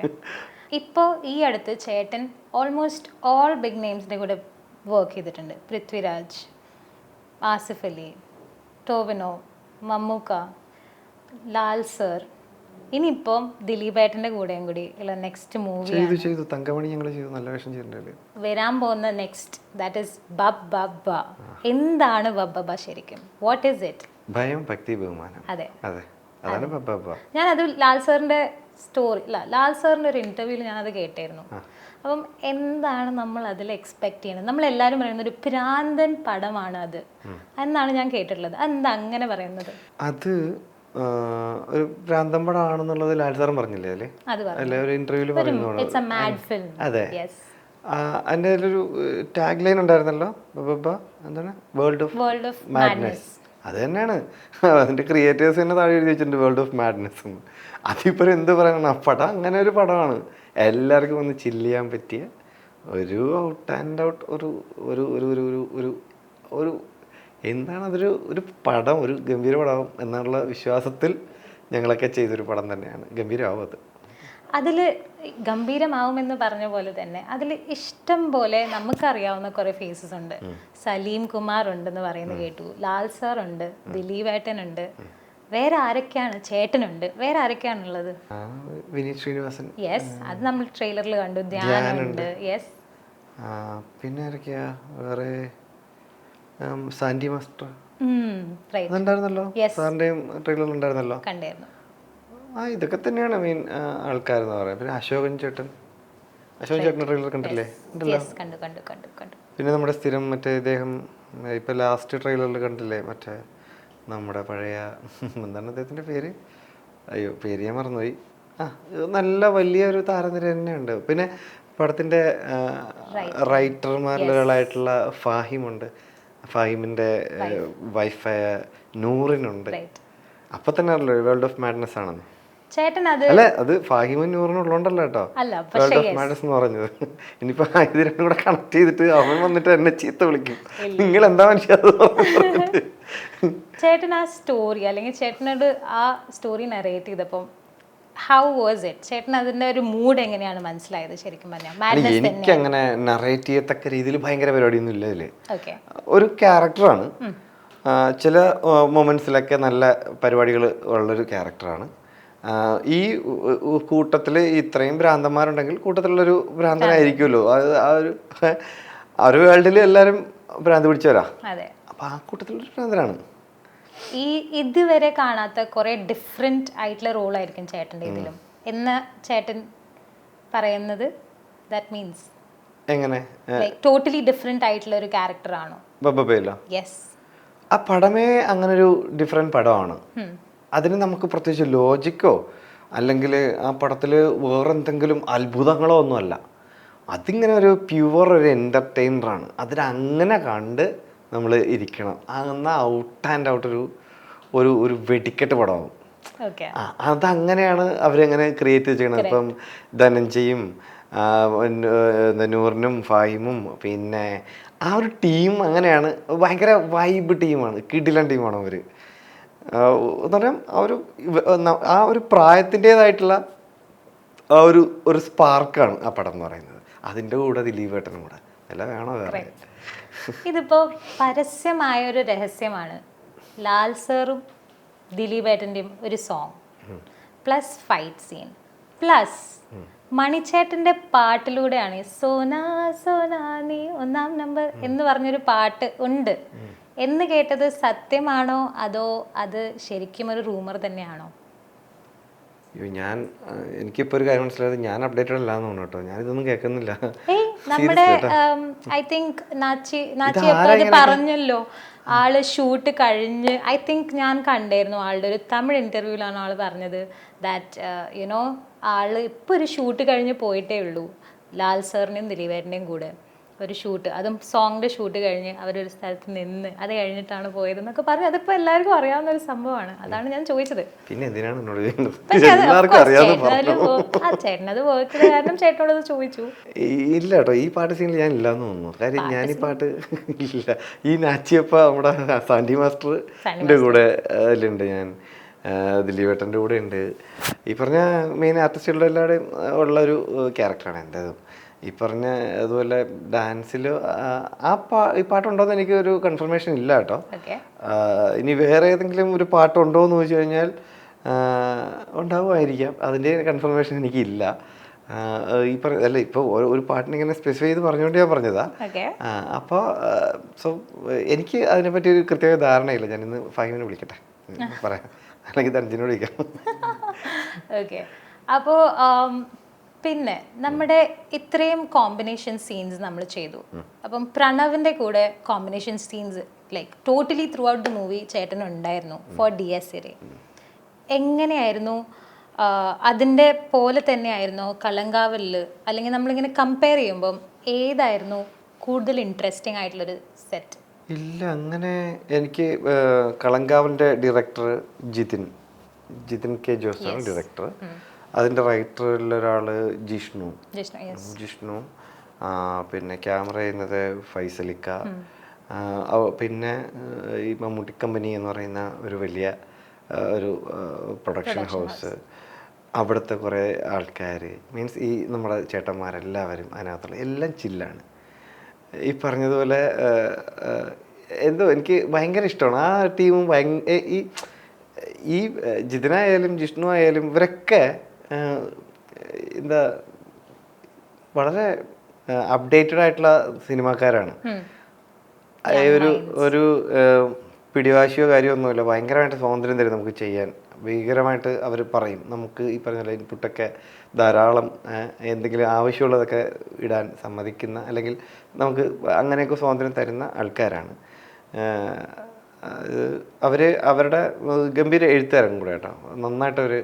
ഇപ്പോൾ ഈ അടുത്ത് ചേട്ടൻ ഓൾമോസ്റ്റ് ഓൾ ബിഗ് നെയിംസിൻ്റെ കൂടെ വർക്ക് ചെയ്തിട്ടുണ്ട്. പൃഥ്വിരാജ്, ആസിഫ് അലി, ടോവിനോ, മമ്മൂക്ക, ലാൽ സർ, ഇനിയിപ്പം ദിലീപേട്ടൻ്റെ കൂടെയും കൂടി ഉള്ള നെക്സ്റ്റ് മൂവി ചെയ്തു. തങ്കമണി ഞങ്ങൾ ചെയ്തു, നല്ല വേഷം ചെയ്തിട്ടുണ്ട്. വരാൻ പോകുന്ന നെക്സ്റ്റ് ദാറ്റ് ഈസ് ബബ്ബ. എന്താണ് ബബ്ബ ശരിക്കും? What is it? ഭയം, ഭക്തി, ബഹുമാനം. അതെ, അതാണ് ബബ്ബ. ഞാനത് ലാൽ സാറിൻ്റെ സ്റ്റോറി, ലാൽ സാറിൻ്റെ ഒരു ഇൻ്റർവ്യൂവിൽ ഞാനത് കേട്ടായിരുന്നു. അപ്പം എന്താണ് നമ്മൾ അതിൽ എക്സ്പെക്ട് ചെയ്യുന്നത്? നമ്മളെല്ലാവരും പറയുന്ന ഒരു ഭ്രാന്തൻ പടമാണ് അത് എന്നാണ് ഞാൻ കേട്ടിട്ടുള്ളത്. അതെന്താ അങ്ങനെ പറയുന്നത്? അത് ഒരു ഭ്രാന്തൻ പടമാണെന്നുള്ളത് ലാൽ സാറും പറഞ്ഞില്ലേ അല്ലേ? അത് അല്ലെ ഒരു ഇന്റർവ്യൂവിൽ പറയുന്നതാണ്. It's A mad film. അതെ, അതിൻ്റെ ഒരു ടാഗ് ലൈൻ ഉണ്ടായിരുന്നല്ലോ, എന്താണ്, വേൾഡ് ഓഫ് മാഡ്നെസ്. അത് തന്നെയാണ് അതിൻ്റെ ക്രിയേറ്റേഴ്സ് തന്നെ താഴെ എഴുതി വെച്ചിട്ടുണ്ട്, വേൾഡ് ഓഫ് മാഡ്നെസ് എന്ന്. അതിപ്പോൾ എന്ത് പറയണം, ആ പടം അങ്ങനെ ഒരു പടമാണ്. എല്ലാവർക്കും ഒന്ന് ചില്ല് ചെയ്യാൻ പറ്റിയ ഒരു ഔട്ട് ആൻഡ് ഔട്ട് ഒരു ഒരു ഒരു ഒരു ഒരു ഒരു ഒരു എന്താണ് ഒരു പടം, ഒരു ഗംഭീര പടം എന്നുള്ള വിശ്വാസത്തിൽ ഞങ്ങളൊക്കെ ചെയ്തൊരു പടം തന്നെയാണ്. ഗംഭീരമാവും അത്. അതിൽ ഗംഭീരമാവുമെന്ന് പറഞ്ഞ പോലെ തന്നെ അതിൽ ഇഷ്ടം പോലെ നമുക്കറിയാവുന്ന കുറേ ഫേസസ് ഉണ്ട്. സലീം കുമാർ ഉണ്ടെന്ന് പറയുന്നത് കേട്ടു, ലാൽ സാർ ഉണ്ട്, ദിലീപ് ഏട്ടനുണ്ട്, വേറെ ആരൊക്കെയാണ്, ചേട്ടനുണ്ട്, വേറെ ആരൊക്കെയാണുള്ളത്? വിനീത് ശ്രീനിവാസൻ. യെസ്, അത് നമ്മൾ ട്രെയിലറിൽ കണ്ടു. ധ്യാനുണ്ട്. യെസ്, പിന്നെ ആരൊക്കെയാ വേറെ? സാൻഡി മാസ്റ്റർ റൈറ്റ്, ഉണ്ടായിരുന്നല്ലോ, സാറിൻ്റെയും ട്രെയിലറിൽ ഉണ്ടായിരുന്നല്ലോ. കണ്ടായിരുന്നു. ഇതൊക്കെ തന്നെയാണ് മെയിൻ ആൾക്കാരെന്ന് പറയാം. പിന്നെ അശോകൻ ചേട്ടൻ ട്രെയിലർ കണ്ടില്ലേ? കണ്ടു കണ്ടു കണ്ടു കണ്ടു. പിന്നെ നമ്മുടെ സ്ഥിരം മറ്റേ ഇദ്ദേഹം ഇപ്പം ലാസ്റ്റ് ട്രെയിലറിൽ കണ്ടില്ലേ, മറ്റേ നമ്മുടെ പഴയ എന്താണ് അദ്ദേഹത്തിൻ്റെ പേര്, അയ്യോ പേര് ഞാൻ മറന്നുപോയി. നല്ല വലിയൊരു താരനിര തന്നെയുണ്ട്. പിന്നെ പടത്തിൻ്റെ റൈറ്റർമാരിൽ ഒരാളായിട്ടുള്ള ഫാഹിമുണ്ട്, ഫാഹിമിൻ്റെ വൈഫായ നൂറിനുണ്ട്. അപ്പൊ തന്നെ അറിയില്ല വേൾഡ് ഓഫ് മാഡ്നെസ് ആണെന്ന്. ചേട്ടൻ അത് അല്ലെ, അത് ഫാഹിമും നൂറിനുള്ളതുകൊണ്ടല്ലോ കേട്ടോ വേൾഡ് ഓഫ് മാഡ്നെസ് എന്ന് പറഞ്ഞത്. ഇനിയിപ്പോ ഇത് രണ്ടും കൂടെ കണക്ട് ചെയ്തിട്ട് അവൻ വന്നിട്ട് എന്നെ ചീത്ത വിളിക്കും, നിങ്ങൾ എന്താ മനുഷ്യ. ചേട്ടൻ ആ സ്റ്റോറി അല്ലെങ്കിൽ ചേട്ടനോട് ആ സ്റ്റോറി നറേറ്റ് ചെയ്തപ്പം ഹൗ വാസ് ഇറ്റ്? ചേട്ടൻ അതിന്റെ ഒരു മൂഡ് എങ്ങനെയാണ് മനസ്സിലായത് ശരിക്കും പറഞ്ഞാൽ? എനിക്ക് അങ്ങനെ നറേറ്റ് ചെയ്യത്തക്ക രീതിയിൽ ഭയങ്കര പരിപാടിയൊന്നും ഇല്ല ഇതില്. ഒരു ക്യാരക്ടറാണ്, ചില മൊമെന്റ്സിലൊക്കെ നല്ല പരിപാടികൾ ഉള്ളൊരു ക്യാരക്ടറാണ്. ഈ കൂട്ടത്തിൽ ഇത്രയും ഭ്രാന്തന്മാരുണ്ടെങ്കിൽ കൂട്ടത്തിലുള്ളൊരു ഭ്രാന്തനായിരിക്കുമല്ലോ. ആ ഒരു വേൾഡിൽ എല്ലാവരും ഭ്രാന്ത് പിടിച്ചവരാ, അപ്പൊ ആ കൂട്ടത്തിലൊരു ഭ്രാന്തനാണ്. ഈ ഇതുവരെ കാണാത്ത കുറെ ഡിഫറെന്റ് ആയിട്ടുള്ള റോളായിരിക്കും ചേട്ടൻ്റെ ഇതിലും എന്ന് ചേട്ടൻ പറയുന്നത്. ദാറ്റ് മീൻസ് എങ്ങനെ ടോട്ടലി ഡിഫറെന്റ് ആയിട്ടുള്ള ഒരു ക്യാരക്ടർ ആണോ ബബ്ബയിലോ? യെസ്, ആ പടമേ അങ്ങനൊരു ഡിഫറെന്റ് പടമാണ്. അതിന് നമുക്ക് പ്രത്യേകിച്ച് ലോജിക്കോ അല്ലെങ്കിൽ ആ പടത്തിൽ വേറെ എന്തെങ്കിലും അത്ഭുതങ്ങളോ ഒന്നുമല്ല. അതിങ്ങനെ ഒരു പ്യുവർ ഒരു എൻ്റർടൈനറാണ്. അതിനങ്ങനെ കണ്ട് നമ്മൾ ഇരിക്കണം. എന്നാൽ ഔട്ട് ആൻഡ് ഔട്ട് ഒരു വെടിക്കെട്ട് പടമാവും. അതങ്ങനെയാണ് അവരങ്ങനെ ക്രിയേറ്റ് ചെയ്യണത്. ഇപ്പം ധനഞ്ജയും നൂറിനും ഫാഹിമും പിന്നെ ആ ഒരു ടീം അങ്ങനെയാണ്. ഭയങ്കര വൈബ് ടീമാണ്, കിടിലൻ ടീമാണ് അവർ. എന്ന് പറയാം ആ ഒരു പ്രായത്തിൻ്റെതായിട്ടുള്ള ആ ഒരു സ്പാർക്കാണ് ആ പടം എന്ന് പറയുന്നത്. അതിൻ്റെ കൂടെ ദിലീപ് ഏട്ടനും കൂടെ എല്ലാം വേണോ വേറെ. ഇതിപ്പോ പരസ്യമായ ഒരു രഹസ്യമാണ്, ലാൽ സാറും ദിലീപ് ഏട്ടൻ്റെയും ഒരു song plus fight scene plus മണിച്ചേട്ടൻ്റെ പാട്ടിലൂടെയാണ് സോനാ സോനാ നീ ഒന്നാം നമ്പർ എന്ന് പറഞ്ഞൊരു പാട്ട് ഉണ്ട് എന്ന് കേട്ടത് സത്യമാണോ അതോ അത് ശരിക്കും ഒരു റൂമർ തന്നെയാണോ? എനിക്കിപ്പോ ഒരു കാര്യം മനസ്സിലായത്, ഞാൻ അപ്ഡേറ്റഡ് അല്ലാന്ന് തോന്നുന്നു കേട്ടോ. ഞാനിതൊന്നും കേൾക്കുന്നില്ല. നമ്മുടെ ഐ തിങ്ക് നാച്ചി പറഞ്ഞല്ലോ, ആള് ഷൂട്ട് കഴിഞ്ഞ് ഐ തിങ്ക് ഞാൻ കണ്ടായിരുന്നു ആളുടെ ഒരു തമിഴ് ഇന്റർവ്യൂലാണ് ആള് പറഞ്ഞത് ദാറ്റ് യുനോ ആള് ഇപ്പൊ ഒരു ഷൂട്ട് കഴിഞ്ഞ് പോയിട്ടേ ഉള്ളൂ, ലാൽ സാറിന്റെയും ദിലീപേട്ടൻ്റെയും കൂടെ ഒരു ഷൂട്ട്, അതും സോങ്ങിന്റെ ഷൂട്ട് കഴിഞ്ഞ് അവരൊരു സ്ഥലത്ത് നിന്ന് അത് കഴിഞ്ഞിട്ടാണ് പോയതെന്നൊക്കെ പറഞ്ഞു. അതിപ്പോ എല്ലാവർക്കും അറിയാവുന്ന ഒരു സംഭവമാണ്. അതാണ് ഞാൻ ചോദിച്ചത്. പിന്നെ ചേട്ടനത് വർക്ക് കാരണം ചേട്ടനോടത് ചോദിച്ചു. ഇല്ല കേട്ടോ, ഈ പാട്ട് സീനിൽ ഞാൻ ഇല്ലാന്ന് തോന്നുന്നു. കാര്യം ഞാൻ ഈ പാട്ട് ഇല്ല. ഈ നാച്ചിയപ്പ നമ്മുടെ സാൻഡി മാസ്റ്ററിന്റെ കൂടെ അതിലുണ്ട്, ഞാൻ ദിലീപേട്ടൻ്റെ കൂടെ ഉണ്ട്. ഈ പറഞ്ഞ മെയിൻ ആർട്ടിസ്റ്റുകളുടെ എല്ലാവരുടെയും ഉള്ളൊരു ക്യാരക്ടറാണ് എൻ്റെതും. ഈ പറഞ്ഞ അതുപോലെ ഡാൻസിൽ ഈ പാട്ടുണ്ടോയെന്ന് എനിക്ക് ഒരു കൺഫർമേഷൻ ഇല്ല കേട്ടോ. ഇനി വേറെ ഏതെങ്കിലും ഒരു പാട്ടുണ്ടോ എന്ന് ചോദിച്ചു കഴിഞ്ഞാൽ ഉണ്ടാവുമായിരിക്കാം, അതിൻ്റെ കൺഫർമേഷൻ എനിക്കില്ല. ഈ അല്ല ഇപ്പോൾ ഒരു പാട്ടിനെ ഇങ്ങനെ സ്പെസിഫൈ ചെയ്ത് പറഞ്ഞുകൊണ്ട് ഞാൻ പറഞ്ഞതാ. അപ്പോൾ എനിക്ക് അതിനെപ്പറ്റി ഒരു കൃത്യമായ ധാരണയില്ല. ഞാനിന്ന് ഫൈവിനെ വിളിക്കട്ടെ പറയാം, അല്ലെങ്കിൽ ധനഞ്ജനോട് വിളിക്കാം. ഓക്കെ, അപ്പോൾ പിന്നെ നമ്മുടെ ഇത്രയും കോമ്പിനേഷൻ സീൻസ് നമ്മൾ ചെയ്തു. അപ്പം പ്രണവിന്റെ കൂടെ combination scenes like totally through out the movie ചേട്ടൻ ഉണ്ടായിരുന്നു ഫോർ DSA. എങ്ങനെയായിരുന്നു അതിൻ്റെ പോലെ തന്നെയായിരുന്നു കളങ്കാവലില്, അല്ലെങ്കിൽ നമ്മളിങ്ങനെ കമ്പയർ ചെയ്യുമ്പം ഏതായിരുന്നു കൂടുതൽ ഇൻട്രസ്റ്റിംഗ് ആയിട്ടുള്ളൊരു സെറ്റ്? ഇല്ല, അങ്ങനെ എനിക്ക് കളങ്കാവലിൻ്റെ ഡയറക്ടർ ജിതിൻ കെ ജോസാണ് ഡയറക്ടർ. അതിൻ്റെ റൈറ്ററിലൊരാൾ ജിഷ്ണു, പിന്നെ ക്യാമറ ചെയ്യുന്നത് ഫൈസലിക്ക, പിന്നെ ഈ മമ്മൂട്ടി കമ്പനി എന്ന് പറയുന്ന ഒരു വലിയ ഒരു പ്രൊഡക്ഷൻ ഹൗസ്, അവിടുത്തെ കുറേ ആൾക്കാർ, മീൻസ് ഈ നമ്മുടെ ചേട്ടന്മാരെല്ലാവരും അതിനകത്തുള്ള എല്ലാം ചില്ലാണ്. ഈ പറഞ്ഞതുപോലെ എന്തോ എനിക്ക് ഭയങ്കര ഇഷ്ടമാണ് ആ ടീമും. ഈ ജിതിനായാലും ജിഷ്ണു ആയാലും ഇവരൊക്കെ എന്താ വളരെ അപ്ഡേറ്റഡ് ആയിട്ടുള്ള സിനിമാക്കാരാണ്. ഒരു പിടിവാശിയോ കാര്യമൊന്നുമില്ല, ഭയങ്കരമായിട്ട് സ്വാതന്ത്ര്യം തരും നമുക്ക് ചെയ്യാൻ. ഭീകരമായിട്ട് അവർ പറയും, നമുക്ക് ഈ പറഞ്ഞ ഇൻപുട്ടൊക്കെ ധാരാളം എന്തെങ്കിലും ആവശ്യമുള്ളതൊക്കെ ഇടാൻ സമ്മതിക്കുന്ന, അല്ലെങ്കിൽ നമുക്ക് അങ്ങനെയൊക്കെ സ്വാതന്ത്ര്യം തരുന്ന ആൾക്കാരാണ് അവരുടെ ഗംഭീര എഴുത്തുകാരും കൂടെ കേട്ടോ. നന്നായിട്ട് ഒരു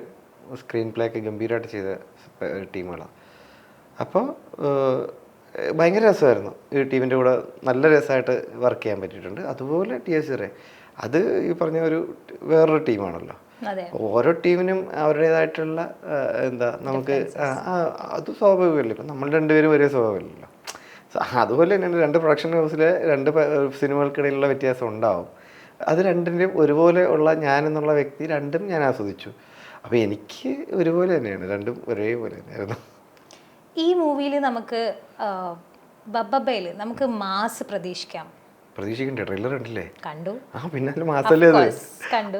സ്ക്രീൻ പ്ലേ ഒക്കെ ഗംഭീരമായിട്ട് ചെയ്ത ടീമുകളാണ്. അപ്പോൾ ഭയങ്കര രസമായിരുന്നു ഈ ടീമിൻ്റെ കൂടെ, നല്ല രസമായിട്ട് വർക്ക് ചെയ്യാൻ പറ്റിയിട്ടുണ്ട്. അതുപോലെ DSA അത് ഈ പറഞ്ഞ വേറൊരു ടീമാണല്ലോ. ഓരോ ടീമിനും അവരുടേതായിട്ടുള്ള എന്താ നമുക്ക് അത് സ്വാഭാവികമല്ലോ. ഇപ്പം നമ്മൾ രണ്ടുപേരും ഒരേ സ്വഭാവമല്ലല്ലോ. അതുപോലെ തന്നെയാണ് രണ്ട് പ്രൊഡക്ഷൻ ഹൗസിലെ രണ്ട് സിനിമകൾക്കിടയിലുള്ള വ്യത്യാസം ഉണ്ടാവും. അത് രണ്ടിൻ്റെയും ഒരുപോലെ ഉള്ള ഞാനെന്നുള്ള വ്യക്തി രണ്ടും ഞാൻ ആസ്വദിച്ചു. അപ്പോൾ എനിക്ക് ഒരുപോലെ തന്നെയാണ്, രണ്ടും ഒരേപോലെ തന്നെയായിരുന്നു. ഈ മൂവിയിൽ നമുക്ക് ബബ്ബയിൽ നമുക്ക് മാസ് പ്രതീക്ഷിക്കണ്ടേ? ട്രെയിലർ കണ്ടില്ലേ? കണ്ടു. പിന്നെ മാസല്ലേ അത്? കണ്ടു.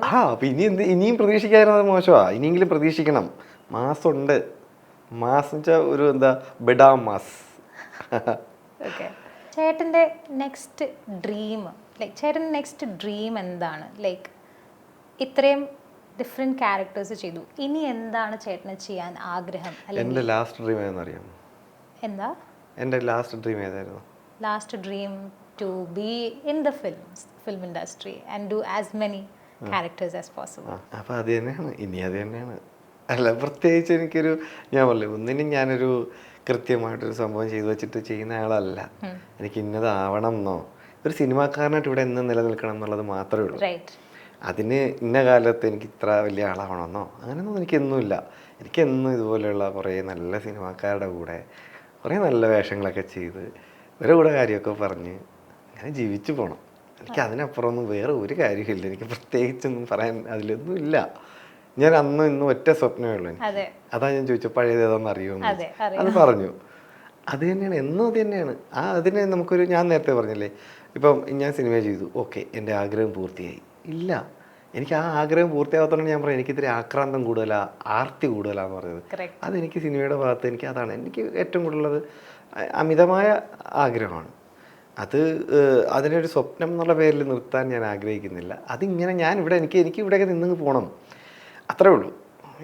ഇനിയും പ്രതീക്ഷിക്കാതിരുന്നത് മോശമാണ്. ഇനിയെങ്കിലും പ്രതീക്ഷിക്കണം. മാസുണ്ട്. മാസ് വെച്ചാൽ ഒരു എന്താ ബെഡാം മാസ്. ചേട്ടൻ്റെ നെക്സ്റ്റ് ഡ്രീം എന്താണ്? ലൈക്ക് ഇത്രയും ഡിഫറെന്റ് ക്യാരക്ടേഴ്സ് ചെയ്തു, ഇനി എന്താണ് ചേട്ടന് ചെയ്യാൻ ആഗ്രഹം? എൻ്റെ ലാസ്റ്റ് ഡ്രീം ഏതാണെന്നറിയാമോ? എന്താ എൻ്റെ ലാസ്റ്റ് ഡ്രീം ഏതായിരുന്നു? Last dream to be in the film industry and do as many characters as possible. അപ്പോൾ അത് തന്നെയാണ്, ഇനി അത് തന്നെയാണ്. അല്ല, പ്രത്യേകിച്ച് എനിക്കൊരു, ഞാൻ പറഞ്ഞില്ലേ, ഒന്നിനും ഞാനൊരു കൃത്യമായിട്ടൊരു സംഭവം ചെയ്തു വെച്ചിട്ട് ചെയ്യുന്ന ആളല്ല. എനിക്ക് ഇന്നതാവണം എന്നോ ഒരു സിനിമാക്കാരനായിട്ട് ഇവിടെ എന്ന് നിലനിൽക്കണം എന്നുള്ളത് മാത്രമേ ഉള്ളൂ. അതിന് ഇന്ന കാലത്ത് എനിക്ക് ഇത്ര വലിയ ആളാവണമെന്നോ അങ്ങനെയൊന്നും എനിക്കെന്നുമില്ല. എനിക്കെന്നും ഇതുപോലെയുള്ള കുറേ നല്ല സിനിമാക്കാരുടെ കൂടെ കുറേ നല്ല വേഷങ്ങളൊക്കെ ചെയ്ത് ഇവരുടെ കൂടെ കാര്യമൊക്കെ പറഞ്ഞ് അങ്ങനെ ജീവിച്ചു പോകണം. എനിക്ക് അതിനപ്പുറമൊന്നും വേറെ ഒരു കാര്യമില്ല. എനിക്ക് പ്രത്യേകിച്ചൊന്നും പറയാൻ അതിലൊന്നും ഇല്ല. ഞാൻ അന്നും ഇന്നും ഒറ്റ സ്വപ്നമേ ഉള്ളൂ. അതാ ഞാൻ ചോദിച്ചു പഴയത് ഏതാണെന്ന് അറിയുമെന്ന്. അത് പറഞ്ഞു. അത് തന്നെയാണ്, എന്നും അത് തന്നെയാണ്. അതിന് നമുക്കൊരു, ഞാൻ നേരത്തെ പറഞ്ഞില്ലേ, ഇപ്പം ഞാൻ സിനിമ ചെയ്തു, ഓക്കെ, എൻ്റെ ആഗ്രഹം പൂർത്തിയായി. ഇല്ല, എനിക്ക് ആ ആഗ്രഹം പൂർത്തിയാകത്തോണ്ട് ഞാൻ പറയാം എനിക്കിത്തിരി ആക്രാന്തം കൂടുതലാണ്, ആർത്തി കൂടുതലാന്ന് പറഞ്ഞത്. അതെനിക്ക് സിനിമയുടെ ഭാഗത്ത് എനിക്ക് അതാണ് എനിക്ക് ഏറ്റവും കൂടുതലുള്ളത്. അമിതമായ ആഗ്രഹമാണ് അത്. അതിനൊരു സ്വപ്നം എന്നുള്ള പേരിൽ നിർത്താൻ ഞാൻ ആഗ്രഹിക്കുന്നില്ല. അതിങ്ങനെ ഞാൻ ഇവിടെ എനിക്ക് ഇവിടെയൊക്കെ നിന്ന് പോകണം, അത്രേ ഉള്ളൂ.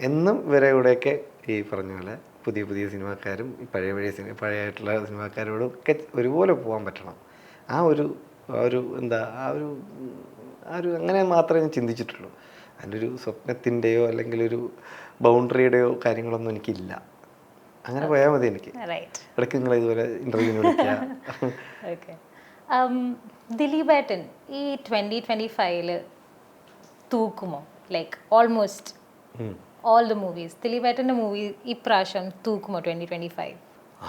എന്നും ഇവരെ ഇവിടെയൊക്കെ ഈ പറഞ്ഞ പോലെ പുതിയ പുതിയ സിനിമാക്കാരും പഴയതായിട്ടുള്ള സിനിമാക്കാരോടും ഒക്കെ ഒരുപോലെ പോകാൻ പറ്റണം. ആ ഒരു എന്താ ആ ഒരു അങ്ങനെ മാത്രമേ ഞാൻ ചിന്തിച്ചിട്ടുള്ളൂ. അതിൻ്റെ ഒരു സ്വപ്നത്തിൻ്റെയോ അല്ലെങ്കിൽ ഒരു ബൗണ്ടറിയുടെയോ കാര്യങ്ങളൊന്നും എനിക്കില്ല. അങ്ങനെ പോയാൽ മതി. എനിക്ക് ഇടയ്ക്ക് നിങ്ങൾ ഇതുപോലെ ഇൻ്റർവ്യൂവിന് വിളിക്കുക. ദിലീപേട്ടൻ ഈ 2025 തൂക്കുമോ? Like almost all the movies, ദിലീപേട്ടൻ്റെ മൂവി ഇപ്രാവശ്യം തൂക്കുമോ 2025?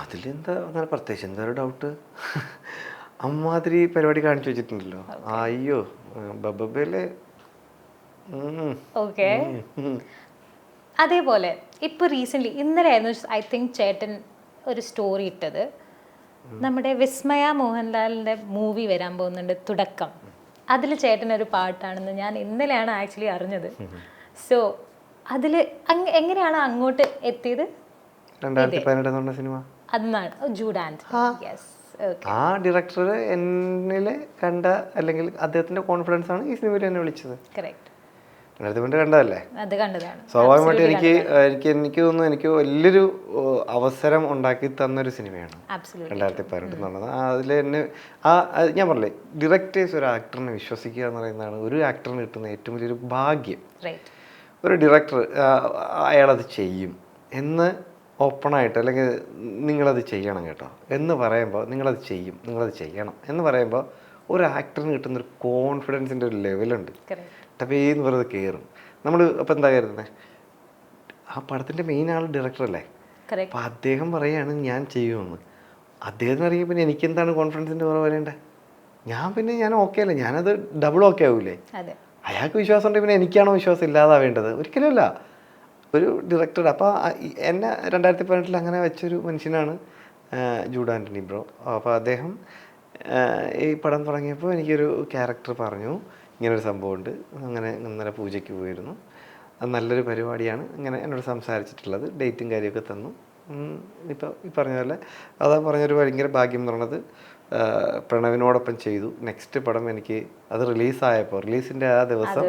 അതിലെന്താ അങ്ങനെ പ്രത്യേകിച്ച് എന്താ ഒരു ഡൗട്ട്? അമ്മാതിരി പരിപാടി കാണിച്ചു വെച്ചിട്ടുണ്ടല്ലോ. അയ്യോ, ബബ്ബയിലെ. ഓക്കെ. അതേപോലെ ഇപ്പോൾ റീസെൻ്റ്ലി ഇന്നലെയായിരുന്നു ഐ തിങ്ക് ചേട്ടൻ ഒരു സ്റ്റോറി ഇട്ടത്, നമ്മുടെ വിസ്മയ മോഹൻലാലിൻ്റെ മൂവി വരാൻ പോകുന്നുണ്ട് തുടക്കം. അതിൽ ചേട്ടനൊരു പാട്ടാണെന്ന് ഞാൻ ഇന്നലെയാണ് ആക്ച്വലി അറിഞ്ഞത്. സോ അതിൽ എങ്ങനെയാണ് അങ്ങോട്ട് എത്തിയത്? 2018 സിനിമ അന്നാണ് ജൂഡ് ആൻഡ്. യെസ്. ആ ഡയറക്ടർ എന്നിലെ കണ്ട അല്ലെങ്കിൽ അദ്ദേഹത്തിൻ്റെ കോൺഫിഡൻസ് ആണ് ഈ സിനിമയിൽ എന്നെ വിളിച്ചത്. കറക്റ്റ്. രണ്ടായിരത്തി കണ്ടതല്ലേ? അത് കണ്ടതാണ്. സ്വാഭാവികമായിട്ട് എനിക്ക് തോന്നുന്നു എനിക്ക് വലിയൊരു അവസരം ഉണ്ടാക്കി തന്നൊരു സിനിമയാണ് 2018 എന്നുള്ളത്. അതിൽ എന്നെ ഞാൻ പറഞ്ഞില്ലേ, ഡയറക്ടേഴ്സ് ഒരു ആക്ടറിനെ വിശ്വസിക്കുക എന്ന് പറയുന്നതാണ് ഒരു ആക്ടറിന് കിട്ടുന്ന ഏറ്റവും വലിയൊരു ഭാഗ്യം. ഒരു ഡയറക്ടർ അയാളത് ചെയ്യും എന്ന് ഓപ്പണായിട്ട്, അല്ലെങ്കിൽ നിങ്ങളത് ചെയ്യണം കേട്ടോ എന്ന് പറയുമ്പോൾ, നിങ്ങളത് ചെയ്യും, നിങ്ങളത് ചെയ്യണം എന്ന് പറയുമ്പോൾ ഒരു ആക്ടറിന് കിട്ടുന്നൊരു കോൺഫിഡൻസിൻ്റെ ഒരു ലെവലുണ്ട്. ടപ്പേന്ന് പറയുന്നത് കയറും നമ്മൾ. അപ്പോൾ എന്താ കരുതുന്നത്, ആ പടത്തിൻ്റെ മെയിൻ ആൾ ഡയറക്ടറല്ലേ, അപ്പം അദ്ദേഹം പറയുകയാണ് ഞാൻ ചെയ്യുമെന്ന്. അദ്ദേഹത്തിന് അറിയാം പിന്നെ എനിക്കെന്താണ് കോൺഫിഡൻസിൻ്റെ കുറവ് വരേണ്ടത്? ഞാൻ ഓക്കെ അല്ലേ, ഞാനത് ഡബിൾ ഓക്കെ ആവൂലേ? അയാൾക്ക് വിശ്വാസം ഉണ്ടെങ്കിൽ പിന്നെ എനിക്കാണോ വിശ്വാസം ഇല്ലാതാവേണ്ടത്? ഒരിക്കലുമല്ല. ഒരു ഡയറക്ടർ. അപ്പോൾ എന്നെ 2018 അങ്ങനെ വെച്ചൊരു മനുഷ്യനാണ് ജൂഡ് ആൻ്റണി ബ്രോ. അപ്പോൾ അദ്ദേഹം ഈ പടം തുടങ്ങിയപ്പോൾ എനിക്കൊരു ക്യാരക്ടർ പറഞ്ഞു, ഇങ്ങനൊരു സംഭവമുണ്ട്, അങ്ങനെ ഇന്നലെ പൂജയ്ക്ക് പോയിരുന്നു, അത് നല്ലൊരു പരിപാടിയാണ്, ഇങ്ങനെ എന്നോട് സംസാരിച്ചിട്ടുള്ളത്, ഡേറ്റും കാര്യമൊക്കെ തന്നു. ഇപ്പോൾ ഈ പറഞ്ഞ പോലെ അതാ പറഞ്ഞൊരു ഭയങ്കര ഭാഗ്യം എന്ന് പറയുന്നത് പ്രണവിനോടൊപ്പം ചെയ്തു. നെക്സ്റ്റ് പടം എനിക്ക് അത് റിലീസായപ്പോൾ, റിലീസിൻ്റെ ആ ദിവസം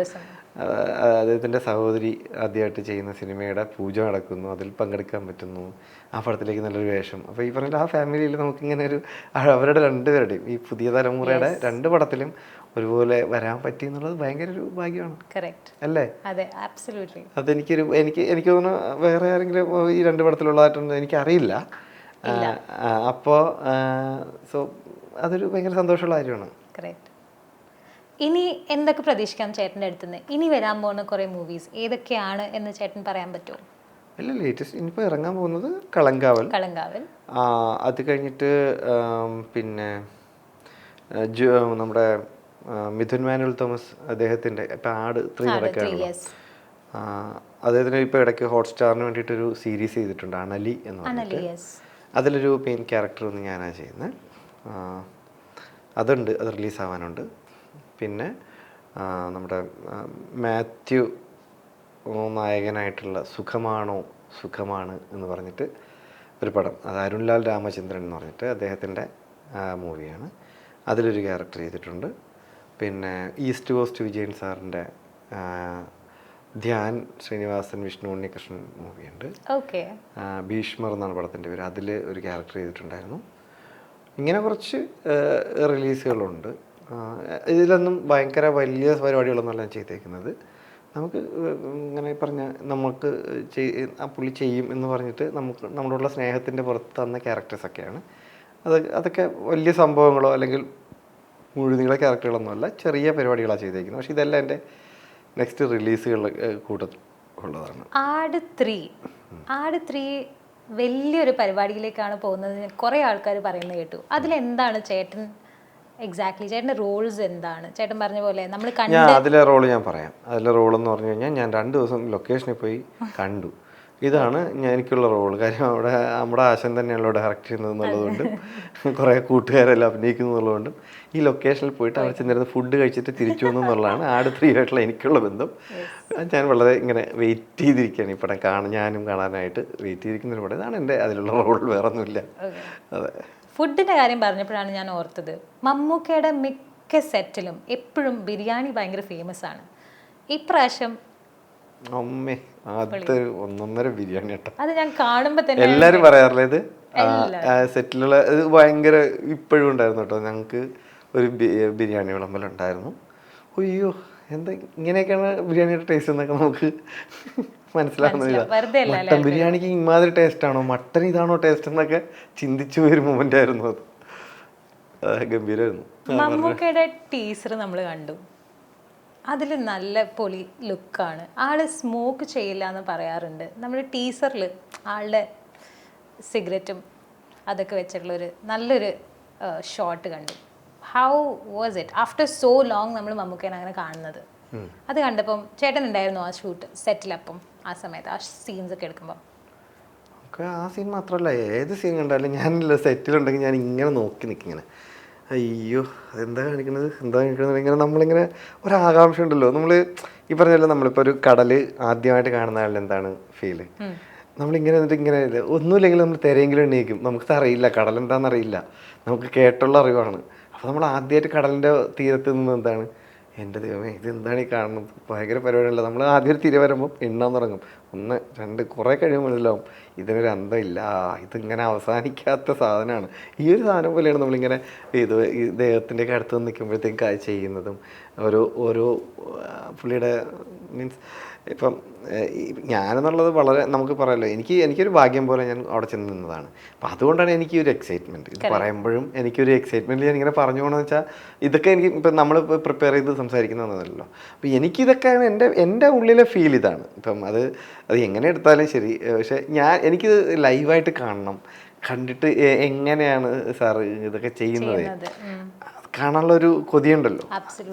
അദ്ദേഹത്തിൻ്റെ സഹോദരി ആദ്യമായിട്ട് ചെയ്യുന്ന സിനിമയുടെ പൂജ നടക്കുന്നു, അതിൽ പങ്കെടുക്കാൻ പറ്റുന്നു, ആ പടത്തിലേക്ക് നല്ലൊരു വേഷം. അപ്പോൾ ഈ പറഞ്ഞ ആ ഫാമിലിയിൽ നമുക്കിങ്ങനെ ഒരു അവരുടെ രണ്ടുപേരുടെയും ഈ പുതിയ തലമുറയുടെ 2 പടത്തിലും ഒരുപോലെ വരാൻ പറ്റി എന്നുള്ളത് ഭയങ്കര ഒരു ഭാഗ്യമാണ് അല്ലേ? എനിക്ക് തോന്നുന്നു വേറെ ആരെങ്കിലും ഈ 2 പടത്തിലുള്ളതായിട്ടൊന്നും എനിക്കറിയില്ല. അപ്പോൾ സോ അതൊരു ഭയങ്കര സന്തോഷമുള്ള കാര്യമാണ്. ഇനി എന്തൊക്കെ പ്രതീക്ഷിക്കാം ചേട്ടൻ്റെ അടുത്തുനിന്ന്? ഇനി വരാൻ പോകുന്ന കുറേ മൂവീസ് ഏതൊക്കെയാണ് എന്ന് ചേട്ടൻ പറയാൻ പറ്റുമോ? അല്ല, ലേറ്റസ്റ്റ് ഇനിയിപ്പോൾ ഇറങ്ങാൻ പോകുന്നത് കളങ്കാവൽ. അത് കഴിഞ്ഞിട്ട് പിന്നെ നമ്മുടെ മിഥുൻ മാനുവൽ തോമസ് അദ്ദേഹത്തിൻ്റെ ഇപ്പം ആട് 3 നടക്കുകയാണ്. അദ്ദേഹത്തിന് ഇപ്പോൾ ഇടയ്ക്ക് ഹോട്ട്സ്റ്റാറിന് വേണ്ടിയിട്ടൊരു സീരീസ് ചെയ്തിട്ടുണ്ട്, അണലി എന്ന് പറഞ്ഞിട്ട്. അതിലൊരു മെയിൻ ക്യാരക്ടർ ഒന്ന് ഞാനാണ് ചെയ്യുന്നത്. അതുണ്ട്, അത് റിലീസാവാനുണ്ട്. പിന്നെ നമ്മുടെ മാത്യു നായകനായിട്ടുള്ള സുഖമാണ് എന്ന് പറഞ്ഞിട്ട് ഒരു പടം, അത് അരുൺലാൽ രാമചന്ദ്രൻ എന്ന് പറഞ്ഞിട്ട് അദ്ദേഹത്തിൻ്റെ മൂവിയാണ്. അതിലൊരു ക്യാരക്ടർ ചെയ്തിട്ടുണ്ട്. പിന്നെ ഈസ്റ്റ് കോസ്റ്റ് വിജയൻ സാറിൻ്റെ ധ്യാൻ ശ്രീനിവാസൻ വിഷ്ണു ഉണ്ണികൃഷ്ണൻ മൂവിയുണ്ട്, ഭീഷ്മർ എന്നാണ് പടത്തിൻ്റെ പേര്. അതിൽ ഒരു ക്യാരക്ടർ ചെയ്തിട്ടുണ്ടായിരുന്നു. ഇങ്ങനെ കുറച്ച് റിലീസുകളുണ്ട്. ഇതിലൊന്നും ഭയങ്കര വലിയ പരിപാടികളൊന്നുമല്ല ഞാൻ ചെയ്തേക്കുന്നത്. നമുക്ക് ഇങ്ങനെ പറഞ്ഞ നമുക്ക് ആ പുള്ളി ചെയ്യും എന്ന് പറഞ്ഞിട്ട് നമുക്ക് നമ്മളോടുള്ള സ്നേഹത്തിൻ്റെ പുറത്ത് തന്ന ക്യാരക്ടേഴ്സൊക്കെയാണ്. അതൊക്കെ വലിയ സംഭവങ്ങളോ അല്ലെങ്കിൽ മുഴുനീള ക്യാരക്ടറുകളൊന്നുമല്ല, ചെറിയ പരിപാടികളാണ് ചെയ്തേക്കുന്നത്. പക്ഷേ ഇതെല്ലാം എൻ്റെ നെക്സ്റ്റ് റിലീസുകളിൽ കൂട്ടത്തിലുള്ളതാണ്. ആട് 3 വലിയൊരു പരിപാടിയിലേക്കാണ് പോകുന്നത്, കുറേ ആൾക്കാർ പറയുന്നത് കേട്ടു. അതിലെന്താണ് ചേട്ടൻ എക്സാക്ട്ലി, ചേട്ടൻ്റെ റോൾസ് എന്താണ്? ചേട്ടൻ പറഞ്ഞ പോലെ നമ്മൾ അതിലെ റോള് ഞാൻ പറയാം. അതിലെ റോളെന്ന് പറഞ്ഞു കഴിഞ്ഞാൽ ഞാൻ 2 ദിവസം ലൊക്കേഷനിൽ പോയി കണ്ടു. ഇതാണ് എനിക്കുള്ള റോള്. കാര്യം അവിടെ നമ്മുടെ ആശൻ തന്നെയാണല്ലോ ഡയറക്റ്റ് ചെയ്യുന്നത് എന്നുള്ളതുകൊണ്ടും കുറേ കൂട്ടുകാരെല്ലാം അഭിനയിക്കുന്നുള്ളതുകൊണ്ടും ഈ ലൊക്കേഷനിൽ പോയിട്ട് അവിടെ ചെന്നിരുന്ന് ഫുഡ് കഴിച്ചിട്ട് തിരിച്ചു വന്നു എന്നുള്ളതാണ് ആട് 3 ആയിട്ടുള്ള എനിക്കുള്ള ബന്ധം. ഞാൻ വളരെ ഇങ്ങനെ വെയിറ്റ് ചെയ്തിരിക്കുകയാണ് ഈ പടം ഞാനും കാണാനായിട്ട് വെയിറ്റ് ചെയ്തിരിക്കുന്നൊരു പടം. ഇതാണ് എൻ്റെ അതിലുള്ള റോൾ, വേറെ ഒന്നുമില്ല. അതെ. ഫുഡിൻ്റെ കാര്യം പറഞ്ഞപ്പോഴാണ് ഞാൻ ഓർത്തത്, മമ്മൂക്കയുടെ മിക്ക സെറ്റിലും എപ്പോഴും ബിരിയാണി ഭയങ്കര ഫേമസ് ആണ്. ഇപ്രാവശ്യം ഒന്നൊന്നര ബിരിയാണി കേട്ടോ, അത് ഞാൻ കാണുമ്പോൾ തന്നെ എല്ലാവരും പറയാറില്ല ഇത് സെറ്റിലുള്ള ഇത് ഭയങ്കര ഇപ്പോഴും ഉണ്ടായിരുന്നു കേട്ടോ. ഞങ്ങൾക്ക് ഒരു ബിരിയാണി വിളമ്പലുണ്ടായിരുന്നു. അയ്യോ, എന്താ ഇങ്ങനെയൊക്കെയാണ് ബിരിയാണിയുടെ ടേസ്റ്റ് എന്നൊക്കെ നമുക്ക് മനസ്സിലാകുന്നില്ല. മട്ടൻ ബിരിയാണിക്ക് ഇമാതിരി ടേസ്റ്റ് ആണോ, മട്ടൻ ഇതാണോ ടേസ്റ്റ് എന്നൊക്കെ ചിന്തിച്ചു ഒരു മൊമെന്റ് ആയിരുന്നു. അത് ഗംഭീരമായിരുന്നു. മമ്മൂക്കയുടെ ടീസർ നമ്മൾ കണ്ടു, അതിൽ നല്ല പൊളി ലുക്കാണ്. ആള് സ്മോക്ക് ചെയ്യില്ല എന്ന് പറയാറുണ്ട്. നമ്മൾ ടീസറിൽ ആളുടെ സിഗരറ്റും അതൊക്കെ വെച്ചിട്ടുള്ളൊരു നല്ലൊരു ഷോട്ട് കണ്ടു. How was it after so long നമ്മൾ മമ്മൂക്കേനെ അങ്ങനെ കാണുന്നത്? അത് കണ്ടപ്പം ചേട്ടൻ ഉണ്ടായിരുന്നു ആ ഷൂട്ട് സെറ്റിലപ്പം ആ സമയത്ത് ആ സീൻസ് ഒക്കെ എടുക്കുമ്പോൾ? ആ സീൻ മാത്രമല്ല, ഏത് സീൻ കണ്ടാലും ഞാനില്ല സെറ്റിലുണ്ടെങ്കിൽ ഞാൻ ഇങ്ങനെ നോക്കി നിൽക്കിങ്ങനെ, അയ്യോ അതെന്താ കാണിക്കുന്നത് ഇങ്ങനെ നമ്മളിങ്ങനെ ഒരാകാംക്ഷ ഉണ്ടല്ലോ. നമ്മൾ ഈ പറഞ്ഞല്ലോ, നമ്മളിപ്പോൾ ഒരു കടൽ ആദ്യമായിട്ട് കാണുന്ന ആളിൽ എന്താണ് ഫീല്, നമ്മളിങ്ങനെ എന്നിട്ട് ഇങ്ങനെ ഒന്നുമില്ലെങ്കിൽ നമ്മൾ തിരയെങ്കിലും എണ്ണീക്കും. നമുക്ക് അറിയില്ല കടൽ എന്താണെന്നറിയില്ല, നമുക്ക് കേട്ടുള്ള അറിവാണ്. അപ്പോൾ നമ്മൾ ആദ്യമായിട്ട് കടലിൻ്റെ തീരത്ത് നിന്ന് എന്താണ് എൻ്റെ ദൈവമേ ഇതെന്താണ് ഈ കാണുന്നത്, ഭയങ്കര പരിപാടിയല്ല. നമ്മൾ ആദ്യം ഒരു തിര വരുമ്പോൾ എണ്ണാൻ തുടങ്ങും, 1 2 കുറേ കഴിയുമ്പോൾ മനസ്സിലാവും ഇതിനൊരു അന്തമില്ല, ഇതിങ്ങനെ അവസാനിക്കാത്ത സാധനമാണ്. ഈ ഒരു സാധനം പോലെയാണ് നമ്മളിങ്ങനെ ഈ ദൈവത്തിൻ്റെയൊക്കെ അടുത്ത് നിൽക്കുമ്പോഴത്തേക്കും ചെയ്യുന്നതും ഓരോ പുള്ളിയുടെ മീൻസ് ഇപ്പം ഞാനെന്നുള്ളത് വളരെ നമുക്ക് പറയാമല്ലോ, എനിക്കൊരു ഭാഗ്യം പോലെ ഞാൻ അവിടെ ചെന്ന് നിന്നതാണ്. അപ്പം അതുകൊണ്ടാണ് എനിക്ക് ഒരു എക്സൈറ്റ്മെൻറ്റ് ഇത് പറയുമ്പോഴും എനിക്കൊരു എക്സൈറ്റ്മെൻറ്റ് ഞാനിങ്ങനെ പറഞ്ഞു പോകണമെന്ന് വെച്ചാൽ ഇതൊക്കെ എനിക്ക് ഇപ്പം നമ്മൾ പ്രിപ്പയർ ചെയ്ത് സംസാരിക്കുന്നതല്ലോ. അപ്പം എനിക്കിതൊക്കെയാണ് എൻ്റെ ഉള്ളിലെ ഫീൽ ഇതാണ്. ഇപ്പം അത് എങ്ങനെ എടുത്താലും ശരി, പക്ഷേ എനിക്കിത് ലൈവായിട്ട് കാണണം, കണ്ടിട്ട് എങ്ങനെയാണ് സാറ് ഇതൊക്കെ ചെയ്യുന്നത് കാണാനുള്ള ഒരു കൊതിയുണ്ടല്ലോ,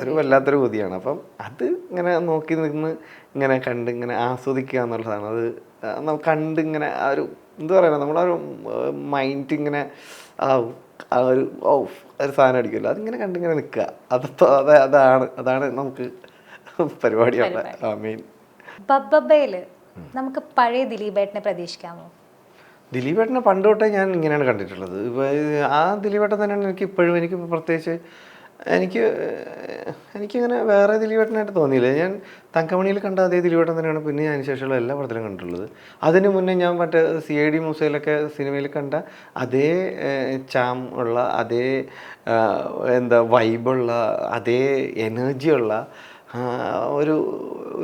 ഒരു വല്ലാത്തൊരു കൊതിയാണ്. അപ്പം അത് ഇങ്ങനെ നോക്കി നിന്ന് ഇങ്ങനെ കണ്ട് ഇങ്ങനെ ആസ്വദിക്കുക എന്നുള്ളതാണ്. അത് കണ്ട് ഇങ്ങനെ ആ ഒരു എന്താ പറയുക, നമ്മളാ ഒരു മൈൻഡ് ഇങ്ങനെ ഒരു സാധനം അടിക്കുമല്ലോ, അതിങ്ങനെ കണ്ടിങ്ങനെ നിൽക്കുക. അതാണ് നമുക്ക് പരിപാടിയുള്ള മെയിൻ. ബബ്ബബ്ബയില് നമുക്ക് പഴയ ദിലീപേട്ടനെ പ്രതീക്ഷിക്കാമോ? ദിലീപേട്ടനെ പണ്ട് തൊട്ടേ ഞാൻ ഇങ്ങനെയാണ് കണ്ടിട്ടുള്ളത്. ഇപ്പോൾ ആ ദിലീപേട്ടൻ തന്നെയാണ് എനിക്ക് ഇപ്പോഴും. എനിക്ക് പ്രത്യേകിച്ച് എനിക്കങ്ങനെ വേറെ ദിലീപേട്ടനായിട്ട് തോന്നിയില്ല. ഞാൻ തങ്കമണിയിൽ കണ്ട അതേ ദിലീപേട്ടൻ തന്നെയാണ് പിന്നെ അതിന് ശേഷമുള്ള എല്ലാ പടത്തിലും കണ്ടിട്ടുള്ളത്. അതിന് മുന്നേ ഞാൻ മറ്റേ CID മൂസയിലൊക്കെ സിനിമയിൽ കണ്ട അതേ ചാം ഉള്ള, അതേ വൈബുള്ള, അതേ എനർജിയുള്ള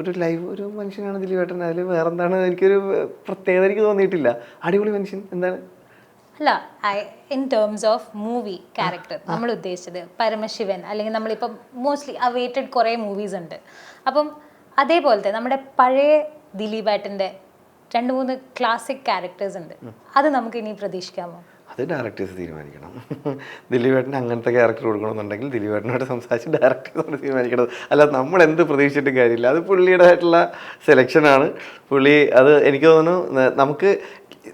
ഒരു ലൈവ് ഒരു മനുഷ്യനാണ് ദിലീപേട്ടൻ. അതിൽ വേറെ എന്താണ് എനിക്കൊരു പ്രത്യേകത എനിക്ക് തോന്നിയിട്ടില്ല. അടിപൊളി മനുഷ്യൻ. എന്താണ് അല്ല, in terms of movie character നമ്മൾ ഉദ്ദേശിച്ചത് പരമശിവൻ, അല്ലെങ്കിൽ നമ്മളിപ്പം മോസ്റ്റ്ലി അവൈറ്റഡ് കുറേ മൂവീസ് ഉണ്ട്. അപ്പം അതേപോലത്തെ നമ്മുടെ പഴയ ദിലീപേട്ടൻ്റെ 2-3 ക്ലാസിക് ക്യാരക്ടേഴ്സ് ഉണ്ട്, അത് നമുക്ക് ഇനി പ്രതീക്ഷിക്കാമോ? അത് ഡയറക്ടേഴ്സ് തീരുമാനിക്കണം. ദിലീപേട്ടന് അങ്ങനത്തെ ക്യാരക്ടർ കൊടുക്കണമെന്നുണ്ടെങ്കിൽ ദിലീപേട്ടനോട് സംസാരിച്ച് ഡയറക്ടേഴ്സോട് തീരുമാനിക്കണം. അല്ലാതെ നമ്മൾ എന്ത് പ്രതീക്ഷിച്ചിട്ടും കാര്യമില്ല. അത് പുള്ളിയുടെ ആയിട്ടുള്ള സെലക്ഷനാണ്. പുള്ളി അത് എനിക്ക് തോന്നുന്നു നമുക്ക്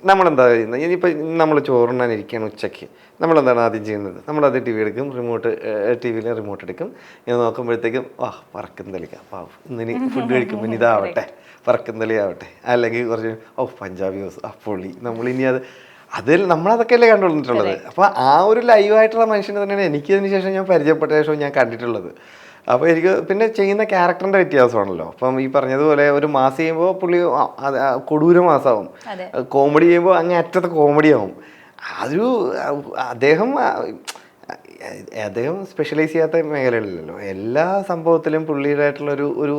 നമ്മളെന്താ ചെയ്യുന്നത്, ഇനിയിപ്പോൾ നമ്മൾ ചോറുണ്ണാനിരിക്കുകയാണ് ഉച്ചയ്ക്ക്, നമ്മളെന്താണ് ആദ്യം ചെയ്യുന്നത്, നമ്മളത് TV എടുക്കും, TV-യിൽ റിമോട്ട് എടുക്കും. ഞാൻ നോക്കുമ്പോഴത്തേക്കും പറക്കുന്നലിക്ക ഇന്നിനി ഫുഡ് കഴിക്കുമ്പോൾ ഇനി ഇതാവട്ടെ, പറക്കുന്നലി ആവട്ടെ, അല്ലെങ്കിൽ കുറച്ച് പഞ്ചാബി പൊളി, നമ്മളിനി അതിൽ നമ്മളതൊക്കെയല്ലേ കണ്ടുവന്നിട്ടുള്ളത്. അപ്പോൾ ആ ഒരു ലൈവായിട്ടുള്ള മനുഷ്യനെ തന്നെയാണ് എനിക്കതിന് ശേഷം ഞാൻ പരിചയപ്പെട്ട ശേഷം ഞാൻ കണ്ടിട്ടുള്ളത്. അപ്പോൾ എനിക്ക് പിന്നെ ചെയ്യുന്ന ക്യാരക്ടറിൻ്റെ വ്യത്യാസമാണല്ലോ. അപ്പം ഈ പറഞ്ഞതുപോലെ ഒരു മാസം ചെയ്യുമ്പോൾ പുള്ളി കൊടൂര മാസമാവും, കോമഡി ചെയ്യുമ്പോൾ അങ്ങേ അറ്റത്തെ കോമഡിയാവും. അദ്ദേഹം സ്പെഷ്യലൈസ് ചെയ്യാത്ത മേഖലകളിലല്ലോ. എല്ലാ സംഭവത്തിലും പുള്ളിയുടേതായിട്ടുള്ള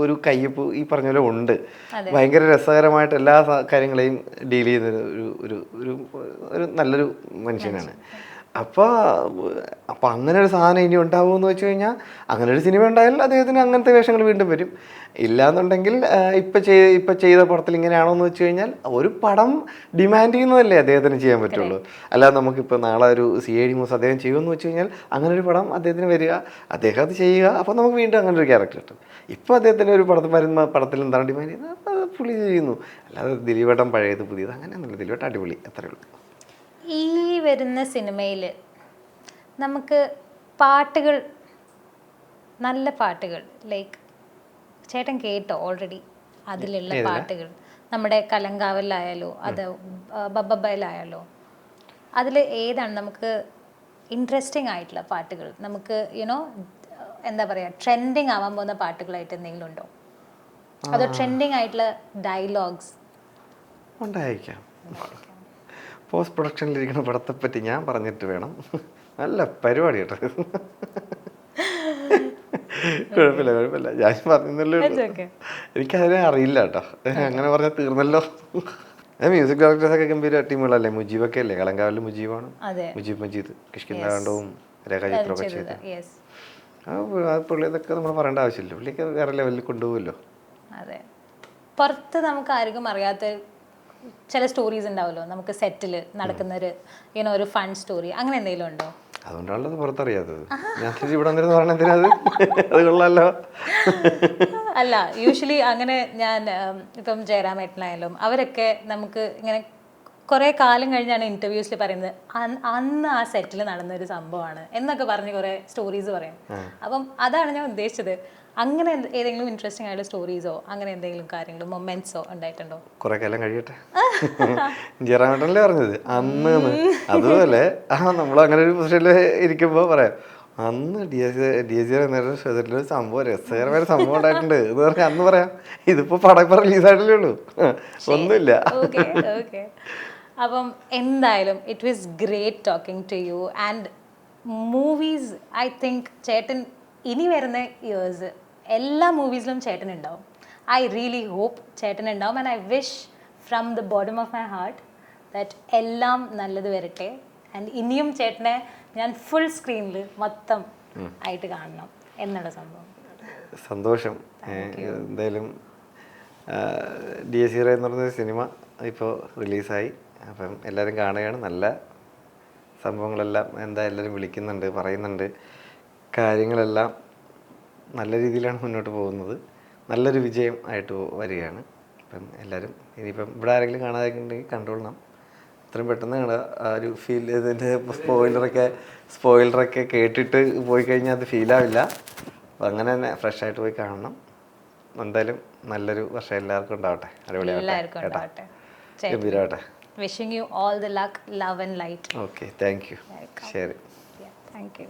ഒരു കയ്യൊപ്പ് ഈ പറഞ്ഞ പോലെ ഉണ്ട്. ഭയങ്കര രസകരമായിട്ട് എല്ലാ കാര്യങ്ങളെയും ഡീൽ ചെയ്യുന്ന ഒരു നല്ലൊരു മനുഷ്യനാണ്. അപ്പോൾ അങ്ങനെ ഒരു സാധനം ഇനി ഉണ്ടാവുമെന്ന് വെച്ച് കഴിഞ്ഞാൽ, അങ്ങനെ ഒരു സിനിമ ഉണ്ടായാൽ അദ്ദേഹത്തിന് അങ്ങനത്തെ വേഷങ്ങൾ വീണ്ടും വരും. ഇല്ലാന്നുണ്ടെങ്കിൽ ഇപ്പം ചെയ്ത പടത്തിൽ ഇങ്ങനെയാണോ എന്ന് വെച്ച് കഴിഞ്ഞാൽ ഒരു പടം ഡിമാൻഡ് ചെയ്യുന്നതല്ലേ അദ്ദേഹത്തിന് ചെയ്യാൻ പറ്റുള്ളൂ. അല്ലാതെ നമുക്കിപ്പോൾ നാളെ ഒരു CID മൂസ അദ്ദേഹം ചെയ്യുമെന്ന് വെച്ച് കഴിഞ്ഞാൽ അങ്ങനെ ഒരു പടം അദ്ദേഹത്തിന് വരിക, അദ്ദേഹം അത് ചെയ്യുക, അപ്പോൾ നമുക്ക് വീണ്ടും അങ്ങനെ ഒരു ക്യാരക്ടർ കിട്ടും. ഇപ്പോൾ അദ്ദേഹത്തിന് ഒരു വരുന്ന പടത്തിൽ എന്താണ് ഡിമാൻഡ് ചെയ്യുന്നത് അത് പുള്ളി ചെയ്യുന്നു. അല്ലാതെ ദിലീപേട്ടൻ പഴയത് പുതിയത് അങ്ങനെയൊന്നുമില്ല. ദിലീപേട്ടൻ അടിപൊളി, അത്രയേ ഉള്ളൂ. ഈ വരുന്ന സിനിമയിൽ നമുക്ക് പാട്ടുകൾ, നല്ല പാട്ടുകൾ, ലൈക്ക് ചേട്ടൻ കേട്ടോ ഓൾറെഡി അതിലുള്ള പാട്ടുകൾ, നമ്മുടെ കലങ്കാവലിലായാലോ അത് ബബ്ബബ്ബയിലായാലോ, അതിൽ ഏതാണ് നമുക്ക് ഇൻട്രസ്റ്റിംഗ് ആയിട്ടുള്ള പാട്ടുകൾ, നമുക്ക് എന്താ പറയുക ട്രെൻഡിങ് ആവാൻ പോകുന്ന പാട്ടുകളായിട്ട് എന്തെങ്കിലും ഉണ്ടോ? അതോ ട്രെൻഡിങ് ആയിട്ടുള്ള ഡയലോഗ്സ് ഉണ്ടായിരിക്കാം? പോസ്റ്റ് പ്രൊഡക്ഷനിലിരിക്കുന്ന പടത്തെപ്പറ്റി ഞാൻ പറഞ്ഞിട്ട് വേണം. നല്ല പരിപാടി കേട്ടോ. കുഴപ്പമില്ല ഞാൻ പറഞ്ഞല്ലോ, എനിക്കതിനെ അറിയില്ല കേട്ടോ. അങ്ങനെ പറഞ്ഞാൽ തീർന്നല്ലോ. മ്യൂസിക് ഡയറക്ടേഴ്സൊക്കെ ഗംഭീര ടീമുകളല്ലേ. മുജീബൊക്കെ അല്ലേ, കളങ്കാവിലെ മുജീബാണ്, മുജീബ് മജീദ്, കിഷ്കിന്ദാണ്ടവും രേഖാചിത്രമൊക്കെ ചെയ്ത്. പുള്ളി ഇതൊക്കെ നമ്മൾ പറയേണ്ട ആവശ്യമില്ല. പുള്ളിയൊക്കെ വേറെ ലെവലിൽ കൊണ്ടുപോകുമല്ലോ. അതെ, പുറത്ത് നമുക്ക് ആർക്കും അറിയാത്ത ചില സ്റ്റോറീസ് ഉണ്ടാവുമല്ലോ, നമുക്ക് സെറ്റിൽ നടക്കുന്ന ഒരു ഫൺ സ്റ്റോറി, അങ്ങനെ എന്തെങ്കിലും ഉണ്ടോ? അതുകൊണ്ടാണല്ലോ പുറത്തറിയാത്തത്. ഞാൻ ഇവിടെ വന്നിരുന്ന് പറഞ്ഞ എന്തിനാ അത് കൊള്ളാമല്ലോ. അല്ല, യൂഷ്വലി അങ്ങനെ ഞാൻ ഇപ്പം ജയറാമേട്ടനായാലും അവരൊക്കെ നമുക്ക് ഇങ്ങനെ കുറേ കാലം കഴിഞ്ഞാണ് ഇൻ്റർവ്യൂസിൽ പറയുന്നത് അന്ന് ആ സെറ്റിൽ നടന്നൊരു സംഭവമാണ് എന്നൊക്കെ പറഞ്ഞ് കുറേ സ്റ്റോറീസ് പറയും. അപ്പം അതാണ് ഞാൻ ഉദ്ദേശിച്ചത്. അങ്ങനെ ഏതെങ്കിലും ഇൻട്രസ്റ്റിംഗ് ആയിട്ടുള്ള സ്റ്റോറീസോ അങ്ങനെ എന്തെങ്കിലും കാര്യങ്ങളോ മൊമെന്റ്സോ ഉണ്ടായിട്ടുണ്ടോ? കുറെ കാലം കഴിയട്ടെ. ജയറാമേട്ടനല്ലേ പറഞ്ഞത് അന്ന്. അതുപോലെ നമ്മൾ അങ്ങനെ ഒരു പൊസിഷനിൽ ഇരിക്കുമ്പോൾ പറയാം, അന്ന് ഡി എസ് സി എന്നൊരു സംഭവം രസകരമായ സംഭവം ഉണ്ടായിട്ടുണ്ട് എന്ന് പറഞ്ഞാൽ അന്ന് പറയാം. ഇതിപ്പോ പടം ഇപ്പൊ റിലീസായിട്ടല്ലേ ഉള്ളൂ, ഒന്നുമില്ല. Okay okay. അപ്പം എന്തായാലും it was great talking to you. And movies I think ചേട്ടൻ ഇനി വരുന്ന ഇയേഴ്സ് എല്ലാ മൂവീസിലും ചേട്ടൻ ഉണ്ടാവും. ഐ റിയലി ഹോപ്പ് ചേട്ടൻ ഉണ്ടാവും. And I wish from the bottom of my heart that എല്ലാം നല്ലത് വരട്ടെ. ആൻഡ് ഇനിയും ചേട്ടനെ ഞാൻ ഫുൾ സ്ക്രീനിൽ മൊത്തം ആയിട്ട് കാണണം എന്നുള്ള സംഭവം. സന്തോഷം. എന്തായാലും ഡി എസ് സി എന്ന് പറഞ്ഞ സിനിമ ഇപ്പോൾ റിലീസായി. അപ്പം എല്ലാവരും കാണുകയാണ്. നല്ല സംഭവങ്ങളെല്ലാം എല്ലാവരും വിളിക്കുന്നുണ്ട്, പറയുന്നുണ്ട്. കാര്യങ്ങളെല്ലാം നല്ല രീതിയിലാണ് മുന്നോട്ട് പോകുന്നത്. നല്ലൊരു വിജയം ആയിട്ട് വരികയാണ്. അപ്പം എല്ലാവരും ഇനിയിപ്പം ഇവിടെ ആരെങ്കിലും കാണാതെങ്കിൽ കണ്ടോളണം. അത്രയും പെട്ടെന്ന് കാണുക. ആ ഒരു ഫീൽ, ഇതിൻ്റെ സ്പോയിലറൊക്കെ കേട്ടിട്ട് പോയി കഴിഞ്ഞാൽ അത് ഫീലാവില്ല. അപ്പം അങ്ങനെ തന്നെ ഫ്രഷ് ആയിട്ട് പോയി കാണണം. എന്തായാലും നല്ലൊരു വർഷം എല്ലാവർക്കും ഉണ്ടാവട്ടെ. അടിപൊളിയാവട്ടെ, ഗംഭീരമാവട്ടെ. Wishing you all the luck, love and light. Okay, thank you. Welcome. Share it. Yeah, thank you.